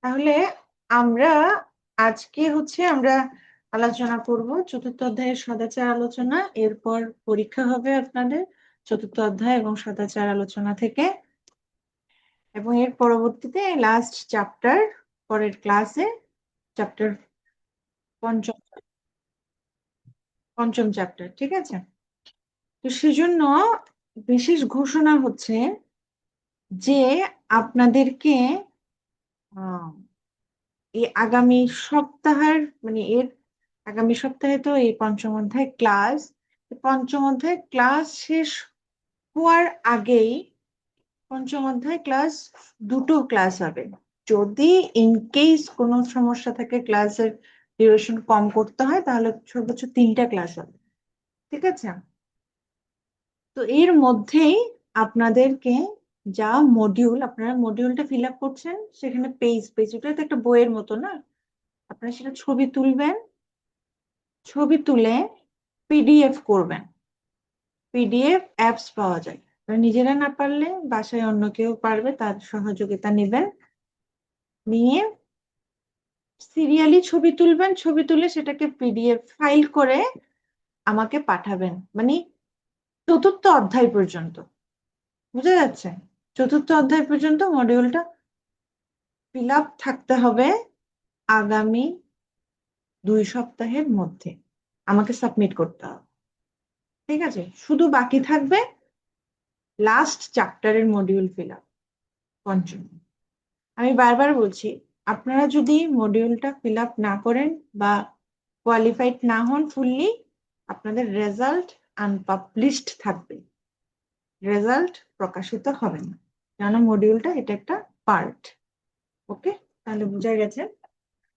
তাহলে আমরা আমরা আলোচনা করব চতুর্থ অধ্যায়ের সদাচার আলোচনা। এরপর পরীক্ষা হবে আপনাদের চতুর্থ অধ্যায় এবং সদাচার আলোচনা থেকে, এবং এর পরবর্তীতে লাস্ট চ্যাপ্টার পরের ক্লাসে চ্যাপ্টার পঞ্চম পঞ্চম চ্যাপ্টার। ঠিক আছে? তো সেজন্য বিশেষ ঘোষণা হচ্ছে যে আপনাদেরকে এই আগামী সপ্তাহের আগামী সপ্তাহে তো এই পঞ্চম অধ্যায় ক্লাস শেষ হওয়ার আগেই পঞ্চম অধ্যায় দুটো ক্লাস হবে। যদি ইন কেস কোনো সমস্যা থাকে, ক্লাসের ডিউরেশন কম করতে হয়, তাহলে সর্বোচ্চ 3টা ক্লাস হবে। ঠিক আছে? তো এর মধ্যেই আপনাদেরকে আপনারা মডিউলটা ফিল আপ করছেন, সেখানে পেজ পেজ ওটা তো একটা বইয়ের মতো না, আপনারা সেটা ছবি তুলবেন, ছবি তুলে পিডিএফ করবেন। পিডিএফ অ্যাপস পাওয়া যায়, আপনারা নিজেরা না পারলে বাসায় অন্য কেউ পারবে, তার সহযোগিতা নেবেন। নিয়ে সিরিয়ালি ছবি তুলবেন, ছবি তুলে সেটাকে পিডিএফ ফাইল করে আমাকে পাঠাবেন। মানে চতুর্থ অধ্যায় পর্যন্ত, বুঝা যাচ্ছে? চতুর্থ অধ্যায় পর্যন্ত মডিউলটা ফিল আপ থাকতে হবে আগামী 2 সপ্তাহের মধ্যে, আমাকে সাবমিট করতে হবে। ঠিক আছে? শুধু বাকি থাকবে লাস্ট চ্যাপ্টারের মডিউল ফিল আপ, পঞ্চম। আমি বারবার বলছি, আপনারা যদি মডিউলটা ফিল আপ না করেন বা কোয়ালিফাইড না হন ফুললি, আপনাদের রেজাল্ট আনপাবলিশড থাকবে, রেজাল্ট প্রকাশিত হবে না, কেন মডিউলটা এটা একটা পার্ট। ওকে? তাহলে বোঝা গেছে।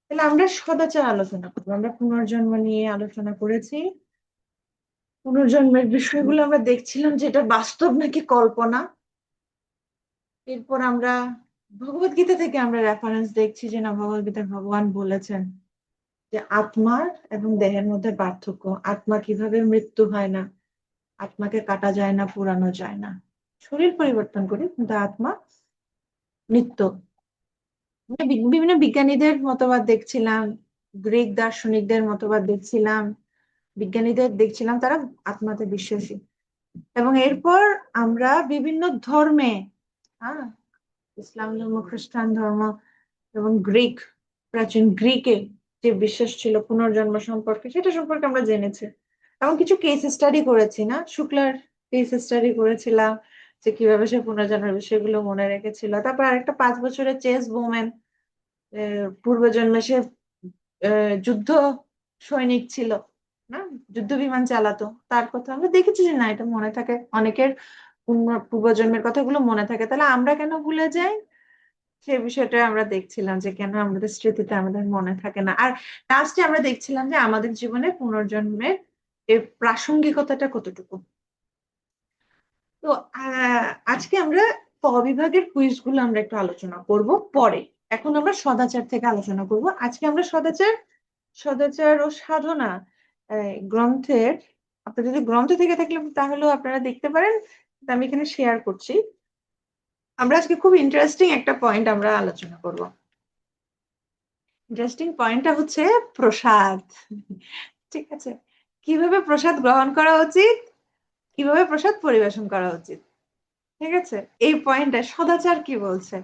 তাহলে আমরা সদাচার আলোচনা করবো। আমরা পুনর্জন্ম নিয়ে আলোচনা করেছি। পুনর্জন্মের বিষয়গুলো আমরা দেখছিলাম যে এটা বাস্তব নাকি কল্পনা। এরপর আমরা ভগবত গীতা থেকে আমরা রেফারেন্স দেখছি যে না, ভগবত গীতায় ভগবান বলেছেন যে আত্মার এবং দেহের মধ্যে পার্থক্য, আত্মা কিভাবে মৃত্যু হয় না, আত্মাকে কাটা যায় না, পোড়ানো যায় না, শরীর পরিবর্তন করি কিন্তু আত্মা নিত্য। মানে বিভিন্ন বিজ্ঞানীদের মতবাদ দেখছিলাম, গ্রিক দার্শনিকদের মতবাদ দেখছিলাম, বিজ্ঞানীদের দেখছিলাম, তারা আত্মাতে বিশ্বাসী। এবং এরপর আমরা বিভিন্ন ধর্মে, হ্যাঁ, ইসলাম ধর্ম, খ্রিস্টান ধর্ম এবং প্রাচীন গ্রিকে যে বিশ্বাস ছিল পুনর্জন্ম সম্পর্কে, সেটা সম্পর্কে আমরা জেনেছি। এবং কিছু কেস স্টাডি করেছি, না শুক্লার কেস স্টাডি করেছিলাম, যে কিভাবে সে পুনর্জন্মের বিষয়গুলো মনে রেখেছিল। তারপর আরেকটা 5 বছরের চেস বোম্যান, পূর্বজন্মে সে যুদ্ধ সৈনিক ছিল, না, যুদ্ধ বিমান চালাতো, তার কথা আমরা দেখেছি যে না, এটা মনে থাকে অনেকের, পূর্বজন্মের কথাগুলো মনে থাকে। তাহলে আমরা কেন ভুলে যাই, সেই বিষয়টা আমরা দেখছিলাম যে কেন আমাদের স্মৃতিতে আমাদের মনে থাকে না। আর লাস্টে আমরা দেখছিলাম যে আমাদের জীবনে পুনর্জন্মের এর প্রাসঙ্গিকতাটা কতটুকু। তো আজকে আমরা ক বিভাগের কুইজ গুলো আমরা একটু আলোচনা করব পরে। এখন আমরা সদাচার থেকে আলোচনা করব। আজকে আমরা সদাচার ও সাধনা গ্রন্থের, আপনার যদি গ্রন্থ থেকে থাকলে তাহলেও আপনারা দেখতে পারেন, আমি এখানে শেয়ার করছি। আমরা আজকে খুব ইন্টারেস্টিং একটা পয়েন্ট আমরা আলোচনা করব। ইন্টারেস্টিং পয়েন্টটা হচ্ছে প্রসাদ। ঠিক আছে? কিভাবে প্রসাদ গ্রহণ করা উচিত, কিভাবে প্রসাদ পরিবেশন করা উচিত। ঠিক আছে? এই পয়েন্টটা সদাচার কি বলছে।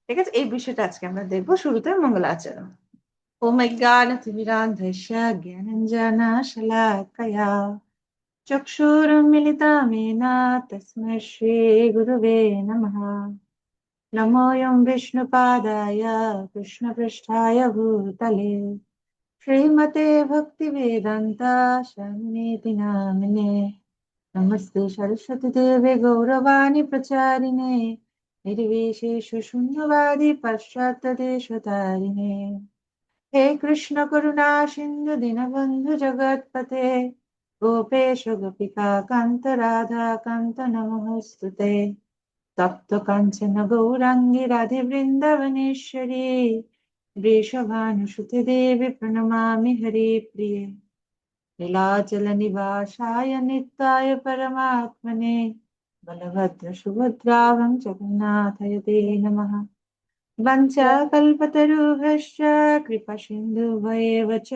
ঠিক আছে? এই বিষয়টা আজকে আমরা দেখবো। শুরুতে মঙ্গলাচরণ। ॐ अज्ञानतिमिरान्धस्य ज्ञानाञ्जनशलाकया चक्षुरुन्मिलितं तस्मै श्रीगुरवे नमः। नमोऽयं विष्णुपादाय कृष्णपृष्ठाय भूतले श्रीमते भक्तिवेदान्ता स्वामिनेति नामिने। नमस्ते सरस्वती देवे गौरवाणी प्रचारिणे निर्विशेष शून्यवादी पाश्चात्यदेशतारिणे। हे कृष्ण करुणा सिंधु दीनबंधु जगत्पते गोपेश गोपिका कांत राधा कांत नमोस्तुते। तप्त कांचन गौरांगी राधे वृंदावनेश्वरी वृषभानुसुते देवी प्रणमामि हरिप्रिये। नीलाचल निवासाय नित्याय परमात्मने बलभद्र सुभद्रावं जगन्नाथाय ते नमः। वंचा कल्पतरुभ्यश्च कृपा सिन्धुभ्येव च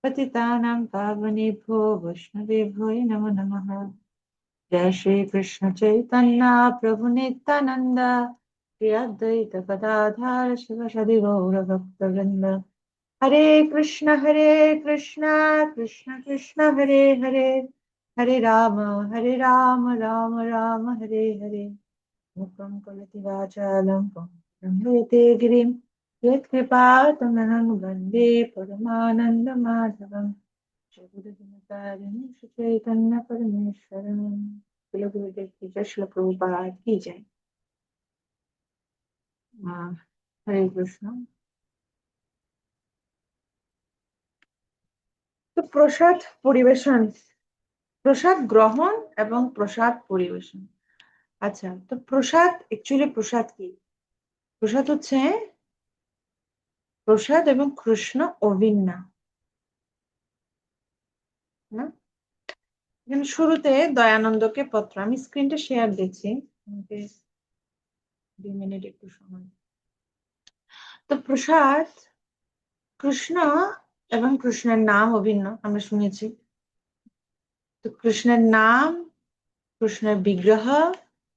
पतितानां पावनेभ्यो वैष्णवेभ्यो नमो नमः। जय श्री कृष्ण चैतन्य प्रभु नित्यानंद श्री अद्वैत गदाधर शिवसदि गौर भक्तवृंद। हरे कृष्ण कृष्ण कृष्ण हरे हरे, हरे राम राम राम हरे हरे। मुखं करोति वाचालं पङ्गुं गिरिं यत्कृपातमहं वन्दे परमानन्दमाधवम्। जगद्गुरुकारिणि चैतन्य परमेश्वरम्। बोलो गुरुदेव की जय, श्रील प्रभुपाद की जय। हरे कृष्ण। তো প্রসাদ পরিবেশন, প্রসাদ গ্রহণ এবং প্রসাদ পরিবেশন। আচ্ছা, তো প্রসাদ অ্যাকচুয়ালি প্রসাদ কি? প্রসাদ হচ্ছে প্রসাদ এবং কৃষ্ণ অভিন্ন না। এখানে শুরুতে দয়ানন্দকে পত্র, আমি স্ক্রিনটা শেয়ার দিচ্ছি, আমাকে 2 মিনিট একটু সময়। তো প্রসাদ কৃষ্ণ এবং কৃষ্ণের নাম অভিন্ন আমরা শুনেছি। তো কৃষ্ণের নাম, কৃষ্ণের বিগ্রহ,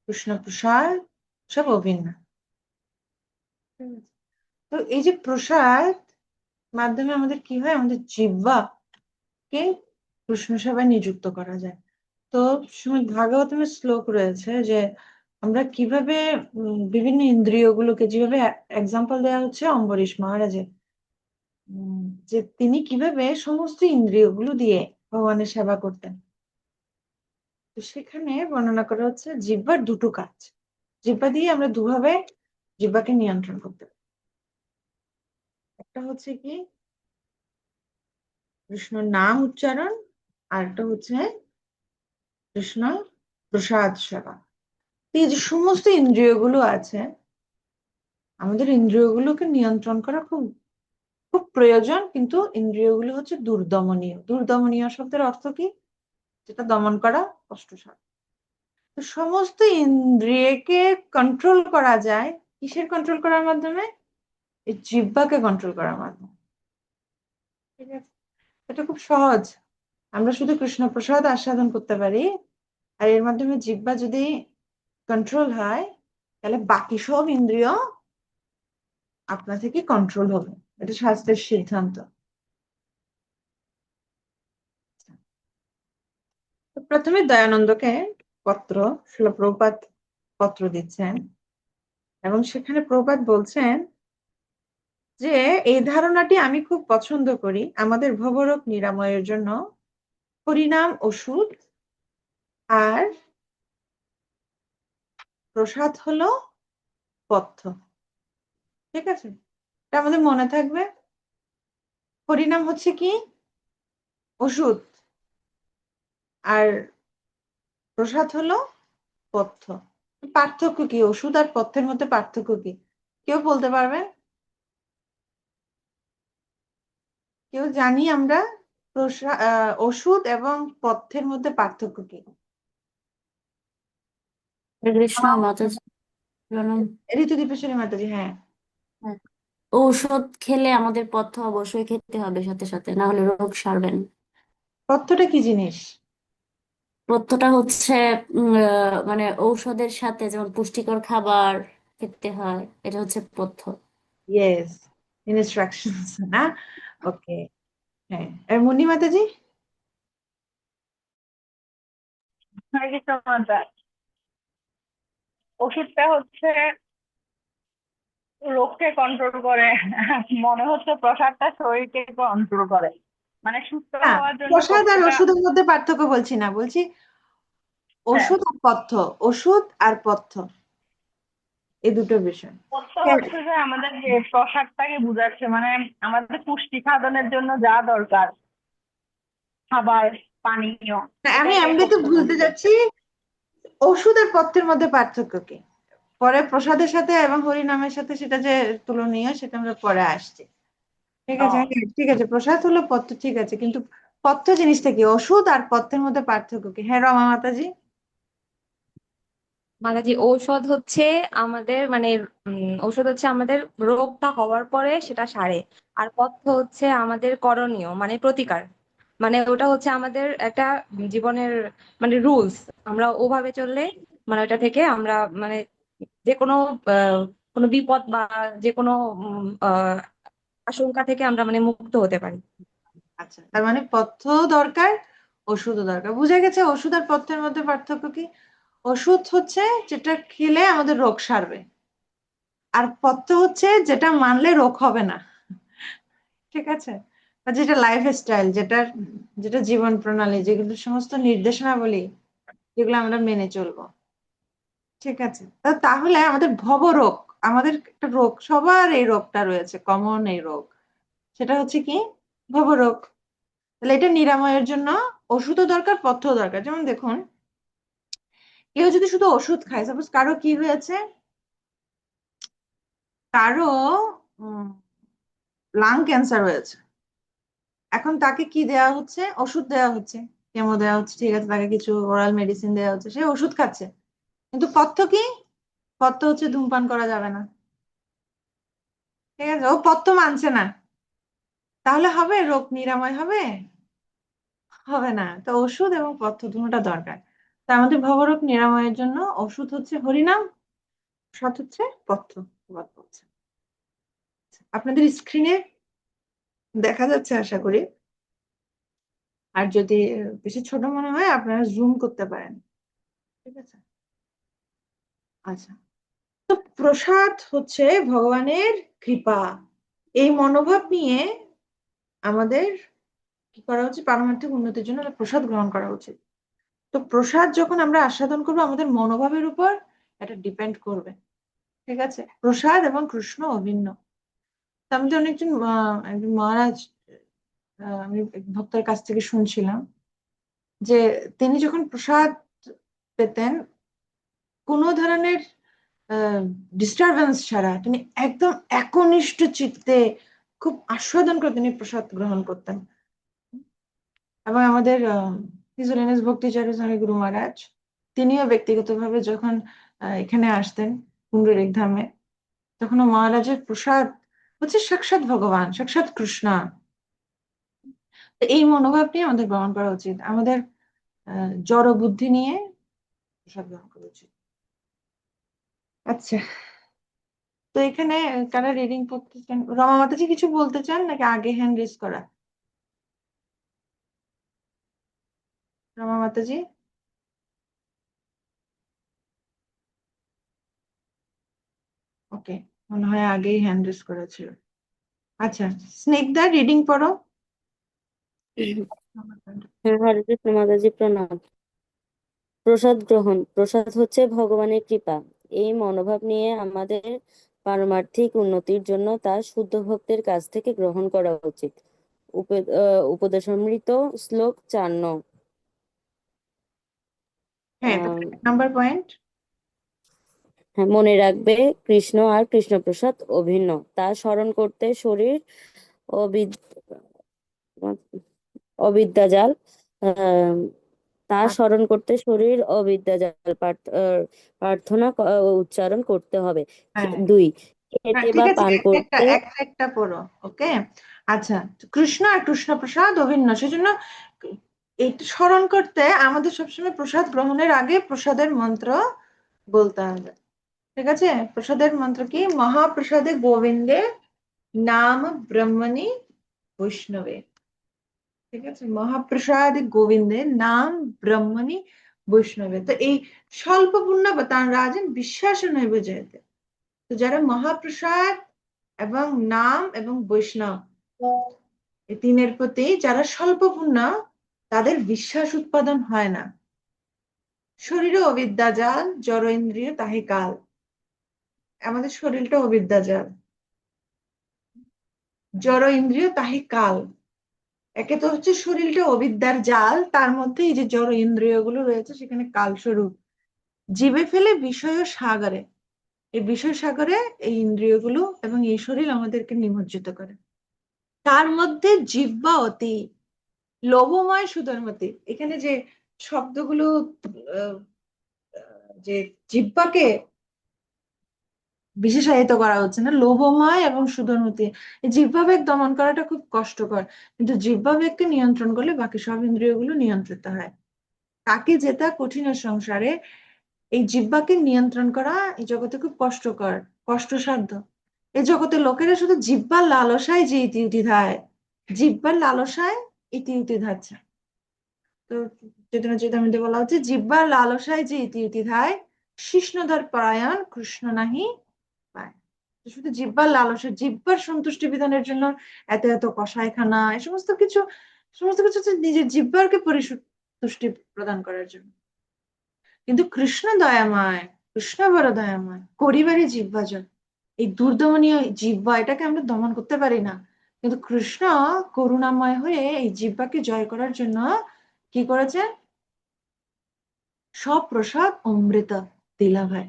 কৃষ্ণ প্রসাদ সব অভিন্ন। তো এই যে প্রসাদ মাধ্যমে আমাদের কি হয়, আমাদের জিহ্বাকে কৃষ্ণ সেবায় নিযুক্ত করা যায়। তো শ্রীমদ্ ভাগবতমের শ্লোক রয়েছে যে আমরা কিভাবে বিভিন্ন ইন্দ্রিয়গুলোকে, যেভাবে এক্সাম্পল দেওয়া হচ্ছে অম্বরীশ মহারাজের, যে তিনি কিভাবে সমস্ত ইন্দ্রিয়গুলো দিয়ে ভগবানের সেবা করতেন। তো সেখানে বর্ণনা করা হচ্ছে জিহ্বার দুটো কাজ। জিহ্বা দিয়ে আমরা দুভাবে জিহ্বাকে নিয়ন্ত্রণ করতে পারি। একটা হচ্ছে কি কৃষ্ণ নাম উচ্চারণ, আর একটা হচ্ছে কৃষ্ণ প্রসাদ সেবা। এই যে সমস্ত ইন্দ্রিয়গুলো আছে, আমাদের ইন্দ্রিয়গুলোকে নিয়ন্ত্রণ করা খুব খুব প্রয়োজন, কিন্তু ইন্দ্রিয়গুলো হচ্ছে দুর্দমনীয়। দুর্দমনীয় শব্দের অর্থ কি? যেটা দমন করা কষ্টসাধ্য। তো সমস্ত ইন্দ্রিয়কে কন্ট্রোল করা যায় কিসের কন্ট্রোল করার মাধ্যমে? এই জিহ্বাকে কন্ট্রোল করার মাধ্যমে। ঠিক আছে, এটা খুব সহজ। আমরা শুধু কৃষ্ণ প্রসাদ আস্বাদন করতে পারি, আর এর মাধ্যমে জিহ্বা যদি কন্ট্রোল হয়, তাহলে বাকি সব ইন্দ্রিয় আপনা থেকে কন্ট্রোল হবে। এটা শাস্ত্রের সিদ্ধান্ত। তো প্রথমে দয়ানন্দকে পত্র, শিল প্রভুপাদ পত্র দিচ্ছেন, এবং সেখানে প্রভুপাদ বলছেন যে এই ধারণাটি আমি খুব পছন্দ করি। আমাদের ভবরোগ নিরাময়ের জন্য হরিনাম ওষুধ, আর প্রসাদ হলো পথ্য। ঠিক আছে, এটা আমাদের মনে থাকবে। হরিনাম হচ্ছে কি? ওষুধ। আর প্রসাদ হলো পথ্য। পার্থক্য কি ওষুধ আর পথ্যের মধ্যে? পার্থক্য কি কেউ বলতে পারবেন? কেউ জানি আমরা ওষুধ এবং পথ্যের মধ্যে পার্থক্য কি? হরে কৃষ্ণ মাতাজি প্রণাম। ঋতু দীপেশ্বরী মাতাজি, হ্যাঁ। হ্যাঁ, ঔষধ খেলে আমাদের পথ্য অবশ্যই খেতে হবে সাথে সাথে, না হলে রোগ সারবে না। পথ্যটা কি জিনিস? পথ্যটা হচ্ছে মানে ঔষধের সাথে যেমন পুষ্টিকর খাবার খেতে হয়, এটা হচ্ছে পথ্য। ইয়েস, ইনস্ট্রাকশনস না। ওকে, হ্যাঁ। আর মুন্নি মাতাজি? হরে কৃষ্ণ মাতা, ওষুধটা হচ্ছে রোগকে কন্ট্রোল করে। মনে হচ্ছে প্রসাদটা শরীরকে কন্ট্রোল করে, মানে সুস্থ না, হওয়ার জন্য প্রসাদ আর পথ্যটা। ওষুধের মধ্যে পার্থক্য বলছি না, বলছি হ্যাঁ, ওষুধ আর পথ্য। ওষুধ আর পথ্য এই দুটো বিষয়। পথ্য হ্যাঁ, হচ্ছে যে আমাদের যে প্রসাদটাকে বুঝাচ্ছে, মানে আমাদের পুষ্টি সাধনের জন্য যা দরকার, খাবার, পানীয়, আমি এটাকে এমনিতে পথ্য ভুলতে বলছে। যাচ্ছি। ওষুধ আর পথ্যের মধ্যে পার্থক্য কি? পরে প্রসাদের সাথে এবং হরিনামের সাথে সেটা যে তুলনীয়, সেটা আমরা পরে আসছি। ঠিক আছে, ও, হ্যাঁ, ঠিক আছে, প্রসাদ হলো পথ্য, ঠিক আছে, কিন্তু পথ্য জিনিসটা কি? ওষুধ আর পথ্যের মধ্যে পার্থক্য কি? হ্যাঁ রমা মাতাজি। মাগাজি ঔষধ হচ্ছে আমাদের মানে ঔষধ হচ্ছে আমাদের রোগটা হওয়ার পরে সেটা সারে। আর পথ্য হচ্ছে আমাদের করণীয় মানে প্রতিকার। মানে ওটা হচ্ছে আমাদের একটা জীবনের মানে রুলস। আমরা ওভাবে চললে মানে ওটা থেকে আমরা মানে যে কোনো আহ, কোনো বিপদ বা যে কোনো আশঙ্কা থেকে আমরা মানে মুক্ত হতে পারি। আচ্ছা, তার মানে পথ্য দরকার, ওষুধও দরকার। বুঝা গেছে ওষুধ আর পথ্যের মধ্যে পার্থক্য কি? ওষুধ হচ্ছে যেটা খেলে আমাদের রোগ সারবে, আর পথ্য হচ্ছে যেটা মানলে রোগ হবে না। ঠিক আছে? বা যেটা লাইফ স্টাইল, যেটা জীবন প্রণালী, যেগুলো সমস্ত নির্দেশনাবলী, যেগুলো আমরা মেনে চলবো। ঠিক আছে, তাহলে আমাদের ভবরোগ, আমাদের একটা রোগ, সবার এই রোগটা রয়েছে, কমন এই রোগ, সেটা হচ্ছে কি? ভবরোগ। তাহলে এটা নিরাময়ের জন্য ওষুধও দরকার, পথ্যও দরকার। যেমন দেখুন, কেউ যদি শুধু ওষুধ খায়, সাপোজ কারো কি হয়েছে, কারো লাং ক্যান্সার হয়েছে, এখন তাকে কি দেওয়া হচ্ছে? ওষুধ দেওয়া হচ্ছে, কেমো দেওয়া হচ্ছে, ঠিক আছে, তাকে কিছু ওরাল মেডিসিন দেওয়া হচ্ছে, সে ওষুধ খাচ্ছে। কিন্তু পথ্য কি? পথ্য হচ্ছে ধূমপান করা যাবে না। ঠিক আছে, ও পথ্য মানছে না। তাহলে হবে রোগ নিরাময় হবে? হবে না। তো ওষুধ এবং পথ্য দুটোটা দরকার। তা আমাদের ভবরোগ নিরাময়ের জন্য ওষুধ হচ্ছে হরিনাম, সৎ হচ্ছে পথ্য। বাদ পড়ছে। আপনাদের স্ক্রিনে দেখা যাচ্ছে আশা করি। আর যদি বেশি ছোট মনে হয় আপনারা জুম করতে পারেন। ঠিক আছে? আচ্ছা, তো প্রসাদ হচ্ছে ভগবানের কৃপা। এই মনোভাব নিয়ে আমাদের কি করা উচিত? পারমার্থিক উন্নতির জন্য একটা প্রসাদ গ্রহণ করা উচিত। তো প্রসাদ যখন আমরা আস্বাদন করবো, আমাদের মনোভাবের উপর এটা ডিপেন্ড করবে। ঠিক আছে? প্রসাদ এবং কৃষ্ণ অভিন্ন। তা আমি তো একজন মহারাজ, আমি এক ভক্তের কাছ থেকে শুনছিলাম যে তিনি যখন প্রসাদ পেতেন, কোনো ধরনের ডিস্টারবেন্স ছাড়া তিনি একদম একনিষ্ঠ চিত্তে খুব আস্বাদন করে তিনি প্রসাদ গ্রহণ করতেন। এবং আমাদের হিজ হোলিনেস ভক্তিচার্য স্বামী গুরু মহারাজ, তিনিও ব্যক্তিগতভাবে যখন এখানে আসতেন পুণ্ডরিক ধামে, তখন মহারাজের প্রসাদ হচ্ছে সাক্ষাৎ ভগবান, সাক্ষাৎ কৃষ্ণ। তো এই মনোভাব নিয়ে আমাদের গ্রহণ করা উচিত, আমাদের জড় বুদ্ধি নিয়ে প্রসাদ গ্রহণ করা উচিত। আচ্ছা, তো এখানে কারা রিডিং পড়তে চান? রমা মাতাজি কিছু বলতে চান নাকি আগে হ্যান্ড রেজ করা? রমা মাতাজি? ওকে, মনে হয় আগেই হ্যান্ড রেজ করেছিল। আচ্ছা, স্নেকদা রিডিং পড়ো। হ্যাঁ, হরে কৃষ্ণ মাতাজি প্রণাম। প্রসাদ গ্রহণ। প্রসাদ হচ্ছে ভগবানের কৃপা। এই মনোভাব নিয়ে আমাদের পারমার্থিক উন্নতির জন্য তা শুদ্ধ ভক্তের কাছ থেকে গ্রহণ করা উচিত। উপদেশামৃত শ্লোক 4 হ্যাঁ, তারপরে 1 নাম্বার পয়েন্ট। হ্যাঁ, মনে রাখবে কৃষ্ণ আর কৃষ্ণপ্রসাদ অভিন্ন। তা স্মরণ করতে শরীর অবিদ অবিদ্যাজাল আহ, তা স্মরণ করতে শরীর অবিদ্যাজাল প্রার্থনা উচ্চারণ করতে হবে। হ্যাঁ 2, হ্যাঁ, খেতে ঠিক বা আছে, পান একটা একটা করতে। একটা একটা পড়ো। ওকে, আচ্ছা, তো কৃষ্ণ আর কৃষ্ণ প্রসাদ অভিন্ন, সেজন্য এটা স্মরণ করতে আমাদের সবসময় প্রসাদ গ্রহণের আগে প্রসাদের মন্ত্র বলতে হবে। ঠিক আছে? প্রসাদের মন্ত্র কি? মহাপ্রসাদে গোবিন্দে নাম ব্রহ্মণি বৈষ্ণবে। ঠিক আছে? মহাপ্রসাদ গোবিন্দে নাম ব্রহ্মণি বৈষ্ণবে। তো এই স্বল্প পুণ্যবতান রাজন বিশ্বাস নৈব জয়তে। তো যারা মহাপ্রসাদ এবং নাম এবং বৈষ্ণব, এই তিনের প্রতি যারা স্বল্প পুণ্য, তাদের বিশ্বাস উৎপাদন হয় না। শরীরে অবিদ্যাজাল, জড় ইন্দ্রিয় তাহে কাল। আমাদের শরীরটা অবিদ্যাজাল, জড় ইন্দ্রিয় তাহে কাল। একে তো হচ্ছে শরীরটা অবিদ্যার জাল, তার মধ্যে এই যে জড় ইন্দ্রিয় গুলো রয়েছে সেখানে কালস্বরূপ। জীবে ফেলে বিষয় সাগরে, এই বিষয় সাগরে এই ইন্দ্রিয়গুলো এবং এই শরীর আমাদেরকে নিমজ্জিত করে। তার মধ্যে জিহ্বা অতি, লোভময় সুধর্মতি। এখানে যে শব্দগুলো যে জিহ্বাকে বিশেষায়িত করা হচ্ছে না, লোভময় এবং সুধোন্মতি। এই জিহ্বাবেগ দমন করাটা খুব কষ্টকর, কিন্তু জিহ্বাবেগকে নিয়ন্ত্রণ করলে বাকি সব ইন্দ্রিয়গুলো নিয়ন্ত্রিত হয়। তাকে জেতা কঠিন সংসারে, এই জিহ্বাকে নিয়ন্ত্রণ করা এই জগতে খুব কষ্টকর, কষ্টসাধ্য। এই জগতে লোকেরা শুধু জিহ্বার লালসায় যে ইতিউতি ধায়, জিহ্বার লালসায় ইতিউতি ধাচ্ছে। তো চৈতন্য চৈতামৃতে বলা হচ্ছে, জিহ্বার লালসায় যে ইতিউতি ধায়, শিষ্ণধর পরায়ণ কৃষ্ণ নাহি পায়। তো শুধু জিহ্বার লালসা, জিহ্বার সন্তুষ্টি বিধানের জন্য এত এত কষাইখানা, এই সমস্ত কিছু হচ্ছে নিজের জিহ্বারকে পরিতুষ্টি প্রদান করার জন্য। কিন্তু কৃষ্ণ দয়াময়, কৃষ্ণ বড় দয়াময়, করিবারই জিহ্বাজন। এই দুর্দমনীয় জিহ্বা, এটাকে আমরা দমন করতে পারি না, কিন্তু কৃষ্ণ করুণাময় হয়ে এই জিহ্বাকে জয় করার জন্য কি করেছেন? সব প্রসাদ অমৃত দিলা ভাই,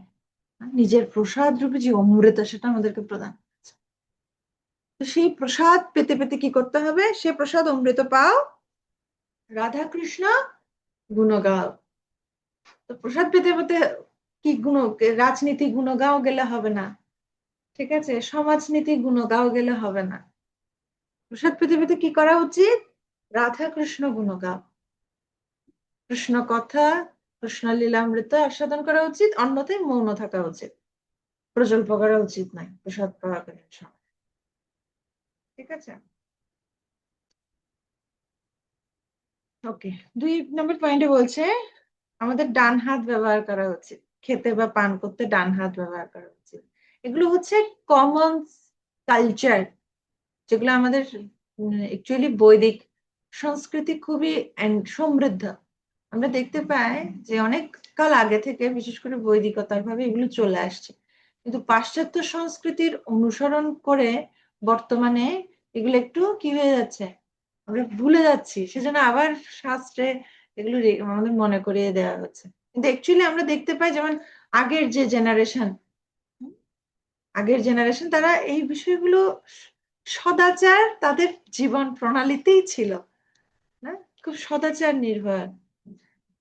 নিজের প্রসাদ রূপে যে অমৃত, সেটা আমাদেরকে প্রদান করেছে। তো সেই প্রসাদ পেতে পেতে কি করতে হবে? সে প্রসাদ অমৃত পাও, রাধা কৃষ্ণ গুণ গাও। তো প্রসাদ পেতে পেতে কি গুণ, রাজনীতি গুণ গাও গেলে হবে না, ঠিক আছে, সমাজনীতি গুণ গাও গেলে হবে না। প্রসাদ পেতে পেতে কি করা উচিত? রাধা কৃষ্ণ গুণ গাও, কৃষ্ণ কথা, কৃষ্ণ লীলামৃত আস্বাদন করা উচিত, অন্যথায় মৌন থাকা উচিত, প্রজল্প করা উচিত নয় প্রসাদ পাওয়াকালীন সময়। ঠিক আছে, ওকে। 2 নম্বর পয়েন্টে বলছে আমাদের ডান হাত ব্যবহার করা উচিত, খেতে বা পান করতে ডান হাত ব্যবহার করা উচিত। এগুলো হচ্ছে কমন কালচার, যেগুলো আমাদের অ্যাকচুয়ালি বৈদিক সংস্কৃতি খুবই সমৃদ্ধ। আমরা দেখতে পাই যে অনেক কাল আগে থেকে, বিশেষ করে বৈদিকতার ভাবে এগুলো চলে আসছে, কিন্তু পাশ্চাত্য সংস্কৃতির অনুসরণ করে বর্তমানে এগুলো একটু কি হয়ে যাচ্ছে, আমরা ভুলে যাচ্ছি। সেজন্য আবার শাস্ত্রে এগুলো আমাদের মনে করিয়ে দেওয়া হচ্ছে। কিন্তু অ্যাকচুয়ালি আমরা দেখতে পাই, যেমন আগের যে জেনারেশন, তারা এই বিষয়গুলো সদাচার তাদের জীবন প্রণালীতেই ছিল, না, খুব সদাচার নির্ভর।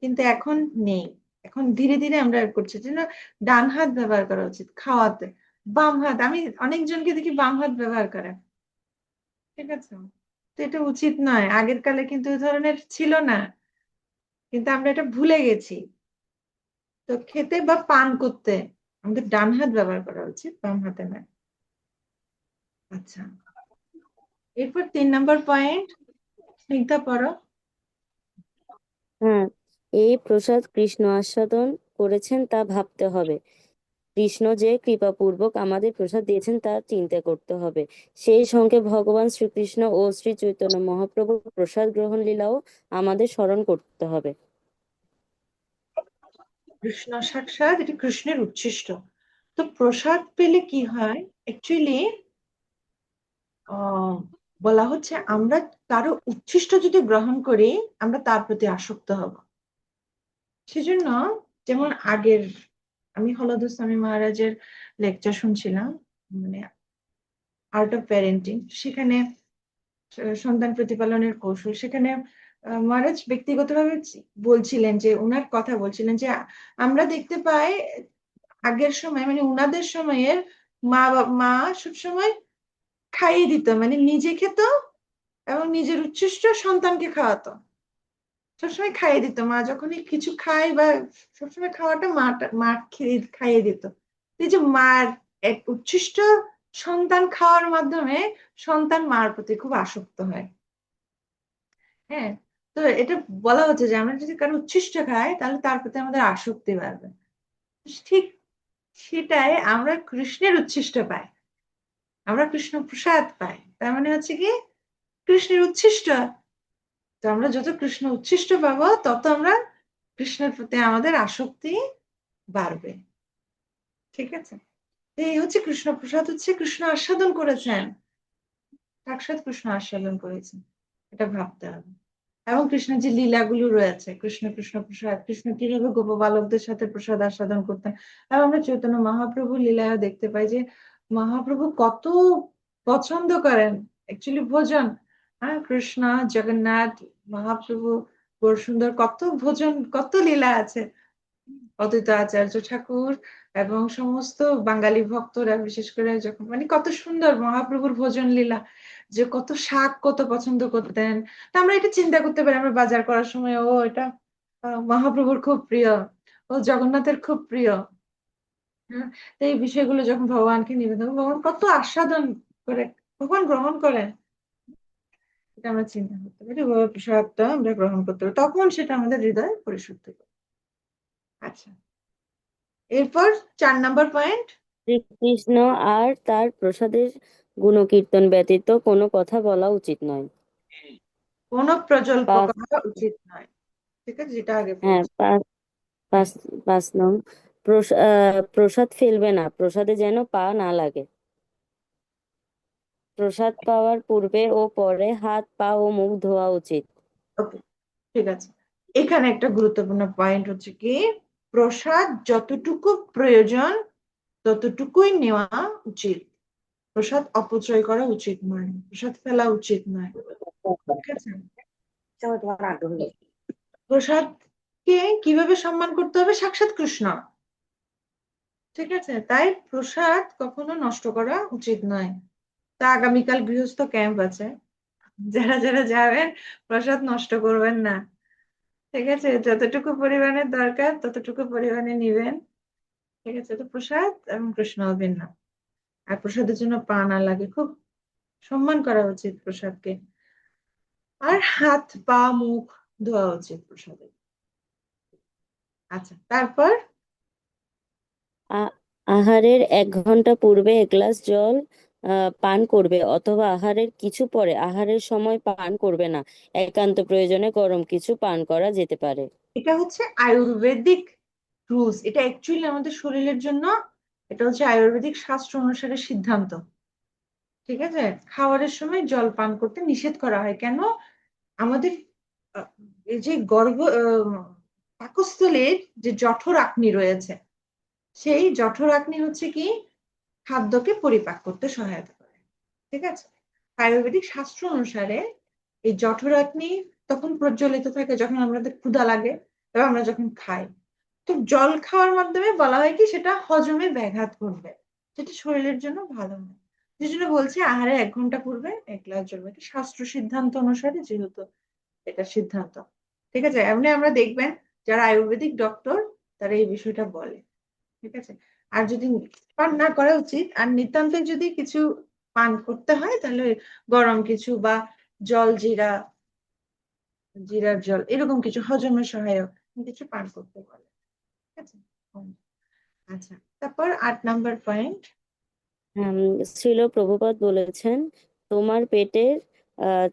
কিন্তু এখন নেই, এখন ধীরে ধীরে আমরা করছি যে না, ডান হাত ব্যবহার করা উচিত খাওয়াতে, বাম হাত, আমি অনেকজনকে দেখি বাম হাত ব্যবহার করে, ঠিক আছে। তো এটা উচিত নয়, আগের কালে কিন্তু এই ধরনের ছিল না, কিন্তু আমরা এটা ভুলে গেছি। তো খেতে বা পান করতে আমাদের ডান হাত ব্যবহার করা উচিত, বাম হাতে নয়। আচ্ছা, এরপর 3 নম্বর পয়েন্ট, স্নিগ্ধা পড়ো। হ্যাঁ, এই প্রসাদ কৃষ্ণ আস্বাদন করেছেন তা ভাবতে হবে। কৃষ্ণ যে কৃপাপূর্বক আমাদের প্রসাদ দিয়েছেন তা চিন্তা করতে হবে। সেই সঙ্গে ভগবান শ্রীকৃষ্ণ ও শ্রী চৈতন্য মহাপ্রভুর প্রসাদ গ্রহণ লীলাও আমাদের স্মরণ করতে হবে। কৃষ্ণ সাক্ষাৎ, এটি কৃষ্ণের উচ্ছিষ্ট। তো প্রসাদ পেলে কি হয়? অ্যাকচুয়ালি বলা হচ্ছে, আমরা কারো উচ্ছিষ্ট যদি গ্রহণ করি, আমরা তার প্রতি আসক্ত হব। সেজন্য যেমন আগের, আমি হলধর স্বামী মহারাজের লেকচার শুনছিলাম, মানে আর্ট অফ প্যারেন্টিং, সেখানে সন্তান প্রতিপালনের কৌশল, সেখানে মহারাজ ব্যক্তিগতভাবে বলছিলেন, যে ওনার কথা বলছিলেন যে আমরা দেখতে পাই আগের সময়, মানে উনাদের সময়ের মা সবসময় খাইয়ে দিত, মানে নিজে খেত এবং নিজের উচ্ছিষ্ট সন্তানকে খাওয়াতো, সবসময় খাইয়ে দিত। মা যখনই কিছু খায় বা সবসময় খাওয়াটা মা খাইয়ে দিত। এই যে মার এক উচ্ছিষ্ট সন্তান খাওয়ার মাধ্যমে সন্তান মার প্রতি খুব আসক্ত হয়। হ্যাঁ, তো এটা বলা হচ্ছে যে আমরা যদি কারো উচ্ছিষ্ট খাই, তাহলে তার প্রতি আমাদের আসক্তি বাড়বে। ঠিক সেটাই, আমরা কৃষ্ণের উচ্ছিষ্ট পাই, আমরা কৃষ্ণ প্রসাদ পাই, তার মানে হচ্ছে কি কৃষ্ণের উচ্ছিষ্ট। তো আমরা যত কৃষ্ণ উচ্ছিষ্ট পাবো, তত আমরা কৃষ্ণের প্রতি আমাদের আসক্তি বাড়বে। ঠিক আছে, এই হচ্ছে কৃষ্ণ প্রসাদ, হচ্ছে কৃষ্ণ আস্বাদন করেছেন, সাক্ষাৎ কৃষ্ণ আস্বাদন করেছেন, এটা ভাবতে হবে। এবং কৃষ্ণের যে লীলাগুলো রয়েছে, কৃষ্ণ কৃষ্ণ প্রসাদ, কৃষ্ণ কিভাবে গোপ বালকদের সাথে প্রসাদ আস্বাদন করতেন। এবং আমরা চৈতন্য মহাপ্রভু লীলায় দেখতে পাই যে মহাপ্রভু কত পছন্দ করেন অ্যাকচুয়ালি ভোজন। হ্যাঁ, কৃষ্ণ জগন্নাথ মহাপ্রভু, বড় সুন্দর, কত ভোজন, কত লীলা আছে। অদ্বৈত আচার্য ঠাকুর এবং সমস্ত বাঙালি ভক্তরা বিশেষ করে যখন মানে কত সুন্দর মহাপ্রভুর ভোজন লীলা, যে কত শাক কত পছন্দ করতেন। তা আমরা এটা চিন্তা করতে পারি, আমরা বাজার করার সময় ও এটা মহাপ্রভুর খুব প্রিয়, ও জগন্নাথের খুব প্রিয়। হ্যাঁ, তো এই বিষয়গুলো যখন ভগবানকে নিবেদন, ভগবান কত আস্বাদন করে, ভগবান গ্রহণ করেন, এটা আমরা চিন্তা করতে পারি। ভগবত প্রসাদটা আমরা গ্রহণ করতে পারি, তখন সেটা আমাদের হৃদয় পরিশুদ্ধ করে। আচ্ছা, এরপর 4 নম্বর পয়েন্ট। শ্রীকৃষ্ণ আর তার প্রসাদের গুণকীর্তন ব্যতীত কোনো কথা বলা উচিত নয়। কোনো প্রজল্প পাঁচ করা উচিত নয়, ঠিক আছে, যেটা আগে হ্যাঁ বলছি। পাঁচ হুম। পাঁচ 5 নং, প্রসাদ ফেলবে না, প্রসাদে যেন পা না লাগে। প্রসাদ পাওয়ার পূর্বে ও পরে হাত পা ও মুখ ধোয়া উচিত। ওকে, ঠিক আছে। এখানে একটা গুরুত্বপূর্ণ পয়েন্ট হচ্ছে কি, প্রসাদ যতটুকু প্রয়োজন ততটুকুই নেওয়া উচিত। প্রসাদ অপচয় করা উচিত নয়, প্রসাদ ফেলা উচিত নয়, ঠিক আছে। প্রসাদকে কিভাবে সম্মান করতে হবে, সাক্ষাৎ কৃষ্ণ, ঠিক আছে, তাই প্রসাদ কখনো নষ্ট করা উচিত নয়। তা আগামীকাল গৃহস্থ ক্যাম্প আছে, যারা যারা যাবেন প্রসাদ নষ্ট করবেন না, ঠিক আছে, যতটুকু পরিমাণের দরকার ততটুকু পরিমাণে নিবেন, ঠিক আছে। তো প্রসাদ এবং কৃষ্ণ হবেন না, আর প্রসাদের জন্য পা না লাগে, খুব সম্মান করা উচিত প্রসাদকে, আর হাত পা মুখ ধোয়া উচিত প্রসাদে। আচ্ছা, তারপর আহারের 1 ঘন্টা পূর্বে 1 গ্লাস জল পান করবে, অথবা আহারের কিছু পরে, আহারের সময় পান করবে না। একান্ত প্রয়োজনে গরম কিছু পান করা যেতে পারে। এটা হচ্ছে আয়ুর্বেদিক রুলস, এটা অ্যাকচুয়ালি আমাদের শরীরের জন্য, এটা হচ্ছে আয়ুর্বেদিক শাস্ত্র অনুসারে সিদ্ধান্ত, ঠিক আছে। খাওয়ারের সময় জল পান করতে নিষেধ করা হয় কেন, আমাদের আহ, এই যে পাকস্থলীর যে জঠরাগ্নি রয়েছে, সেই জঠরাগ্নি হচ্ছে কি খাদ্যকে পরিপাক করতে সহায়তা করে, ঠিক আছে। আয়ুর্বেদিক শাস্ত্র অনুসারে এই জঠরাগ্নি তখন প্রজ্বলিত থাকে যখন আমাদের ক্ষুধা লাগে এবং আমরা যখন খাই। তো জল খাওয়ার মাধ্যমে বলা হয় কি সেটা হজমে ব্যাঘাত করবে, যেটা শরীরের জন্য ভালো নয়। যে জন্য বলছি আহারে 1 ঘন্টা পূর্বে 1 গ্লাস জল, এটা শাস্ত্র সিদ্ধান্ত অনুসারে যেহেতু এটা সিদ্ধান্ত, ঠিক আছে। এমনি আমরা দেখবেন যারা আয়ুর্বেদিক ডক্টর তারা এই বিষয়টা বলে, ঠিক আছে। আর যদি পান না করা উচিত, আর নিতান্তে যদি কিছু পান করতে হয় তাহলে গরম কিছু বা জল জিরা, জিরার জল, এরকম কিছু হজমের সহায়ক কিছু পান করতে বলে, ঠিক আছে। আচ্ছা, তারপর 8 নম্বর পয়েন্ট। শ্রীল প্রভুপাদ বলেছেন, তোমার পেটের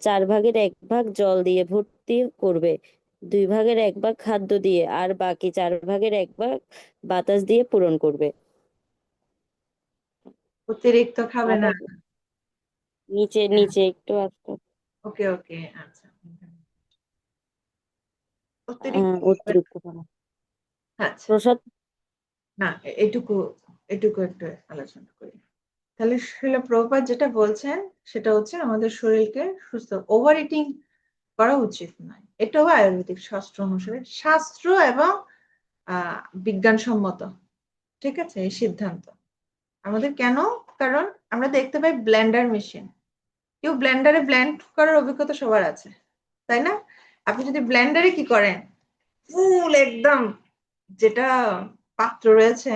4 ভাগের 1 ভাগ জল দিয়ে ভর্তি করবে, 2 ভাগের 1 ভাগ খাদ্য দিয়ে, আর বাকি 4 ভাগের 1 ভাগ বাতাস দিয়ে পূরণ করবে। অতিরিক্ত খাবে না। আবার নিচে হ্যাঁ, নিচে একটু আসতে। ওকে ওকে, আচ্ছা, অতিরিক্ত খাবে না। অতিরিক্ত খাবার। আচ্ছা, প্রসাদ না, এটুকু এটুকু একটু আলোচনা করি। তাহলে শিল প্রভুপাদ যেটা বলছেন সেটা হচ্ছে আমাদের শরীরকে সুস্থ, ওভার ইটিং করা উচিত নয়, এটাও আয়ুর্বেদিক শাস্ত্র অনুসারে শাস্ত্র এবং বিজ্ঞানসম্মত, ঠিক আছে, এই সিদ্ধান্ত আমাদের কেন, কারণ আমরা দেখতে পাই ব্লেন্ডার মেশিন, কেউ ব্লেন্ডারে ব্লেন্ড করার অভিজ্ঞতা সবার আছে, তাই না। আপনি যদি ব্লেন্ডারে কি করেন, ফুল একদম যেটা পাত্র রয়েছে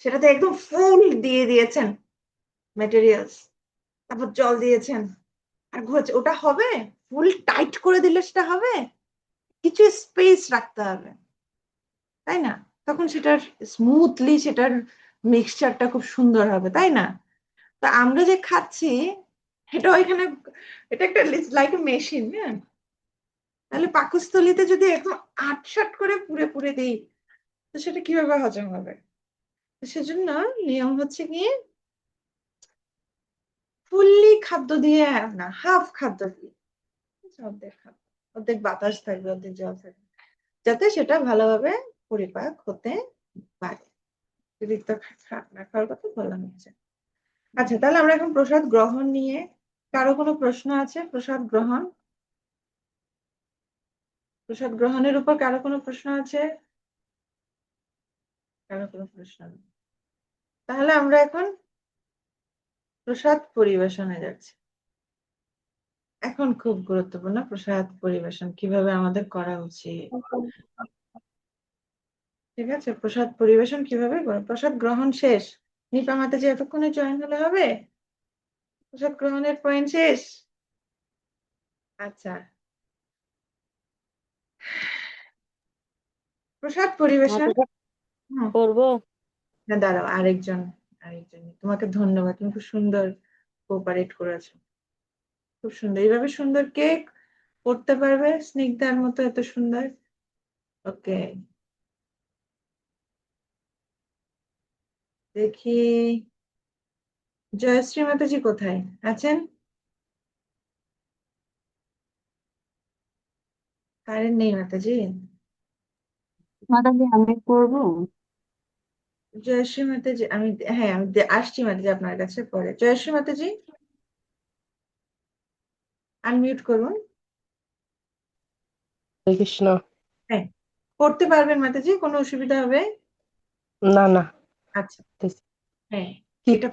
সেটাতে একদম ফুল দিয়ে দিয়েছেন মেটেরিয়ালস, তারপর জল দিয়েছেন আর ঘুরছে, ওটা হবে, ফুল টাইট করে দিলে সেটা হবে, কিছু স্পেস রাখতে হবে, তাই না, তখন সেটার স্মুথলি সেটার মিক্সচারটা খুব সুন্দর হবে, তাই না। তা আমরা যে খাচ্ছি এটা ওইখানে, এটা একটা লাইক এ মেশিন, হ্যাঁ। তাহলে পাকস্থলীতে যদি এখন আটসাট করে পুড়ে পুড়ে দিই তো সেটা কিভাবে হজম হবে। তো সেজন্য নিয়ম হচ্ছে কি ফুললি খাদ্য দিয়ে না, হাফ খাদ্য দিয়ে, অর্ধেক খাদ্য, অর্ধেক বাতাস থাকবে অর্ধেক জল থাকবে, যাতে সেটা ভালোভাবে পরিপাক হতে পারে। অতিরিক্ত না খাওয়ার কথা বলা হচ্ছে। আচ্ছা, তাহলে আমরা এখন প্রসাদ গ্রহণ নিয়ে, কারো কোনো প্রশ্ন আছে, প্রসাদ গ্রহণ, প্রসাদ গ্রহণের উপর কারো কোনো প্রশ্ন আছে? কারো কোনো প্রশ্ন নেই। তাহলে আমরা এখন প্রসাদ পরিবেশনে যাচ্ছি। এখন খুব গুরুত্বপূর্ণ প্রসাদ পরিবেশন কিভাবে আমাদের করা উচিত। ঠিক আছে, প্রসাদ পরিবেশন কিভাবে প্রসাদ গ্রহণ শেষ। নিপা মাতাজি এতক্ষণে জয়েন হলে হবে? প্রসাদ গ্রহণের পয়েন্ট শেষ। আচ্ছা, প্রসাদ পরিবেশন। মাতাজি হুম, করবো। না দাঁড়াও, আরেকজন আরেকজন তোমাকে ধন্যবাদ, তুমি খুব সুন্দর কোঅপারেট করেছো, খুব সুন্দর। এইভাবে সুন্দর কেক করতে পারবে স্নিগ্ধার মতো, এত সুন্দর। ওকে, দেখি জয়শ্রী মাতাজি কোথায় আছেন? কারেন্ট নেই মাতাজি। মাতাজি আমি করবো। জয়শ্রী মাতাজি, হ্যাঁ আমি আসছি মাতাজি আপনার কাছে পরে। জয়শ্রী মাতাজি আনমিউট করুন। হরে কৃষ্ণ। হ্যাঁ, করতে পারবেন মাতাজি, কোনো অসুবিধা হবে? না না, আচ্ছা, হ্যাঁ, এটা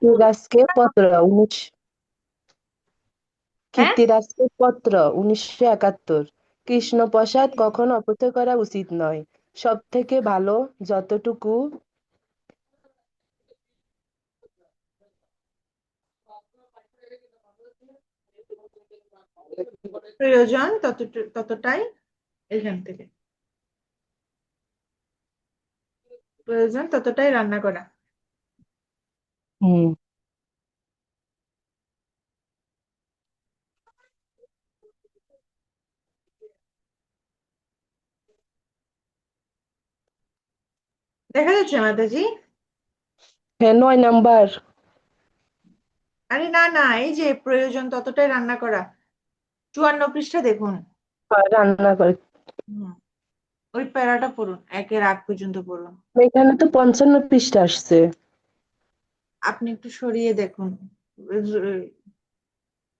কীর্তিরাজকে পত্র 1971। কৃষ্ণপ্রসাদ কখনো অপচয় করা উচিত নয়। সব থেকে ভালো যতটুকু প্রয়োজন ততটাই, এখান থেকে প্রয়োজন ততটাই রান্না করা। হুম দেখা যাচ্ছে মাতাজি? হ্যাঁ, 9 নাম্বার। আরে না না, এই যে প্রয়োজন ততটাই রান্না করা, 54 পৃষ্ঠা দেখুন। রান্না করে হুম, ওই প্যারাটা পড়ুন, একের আগ পর্যন্ত পড়ুন। এখানে তো 55 পৃষ্ঠা আসছে। আপনি একটু সরিয়ে দেখুন।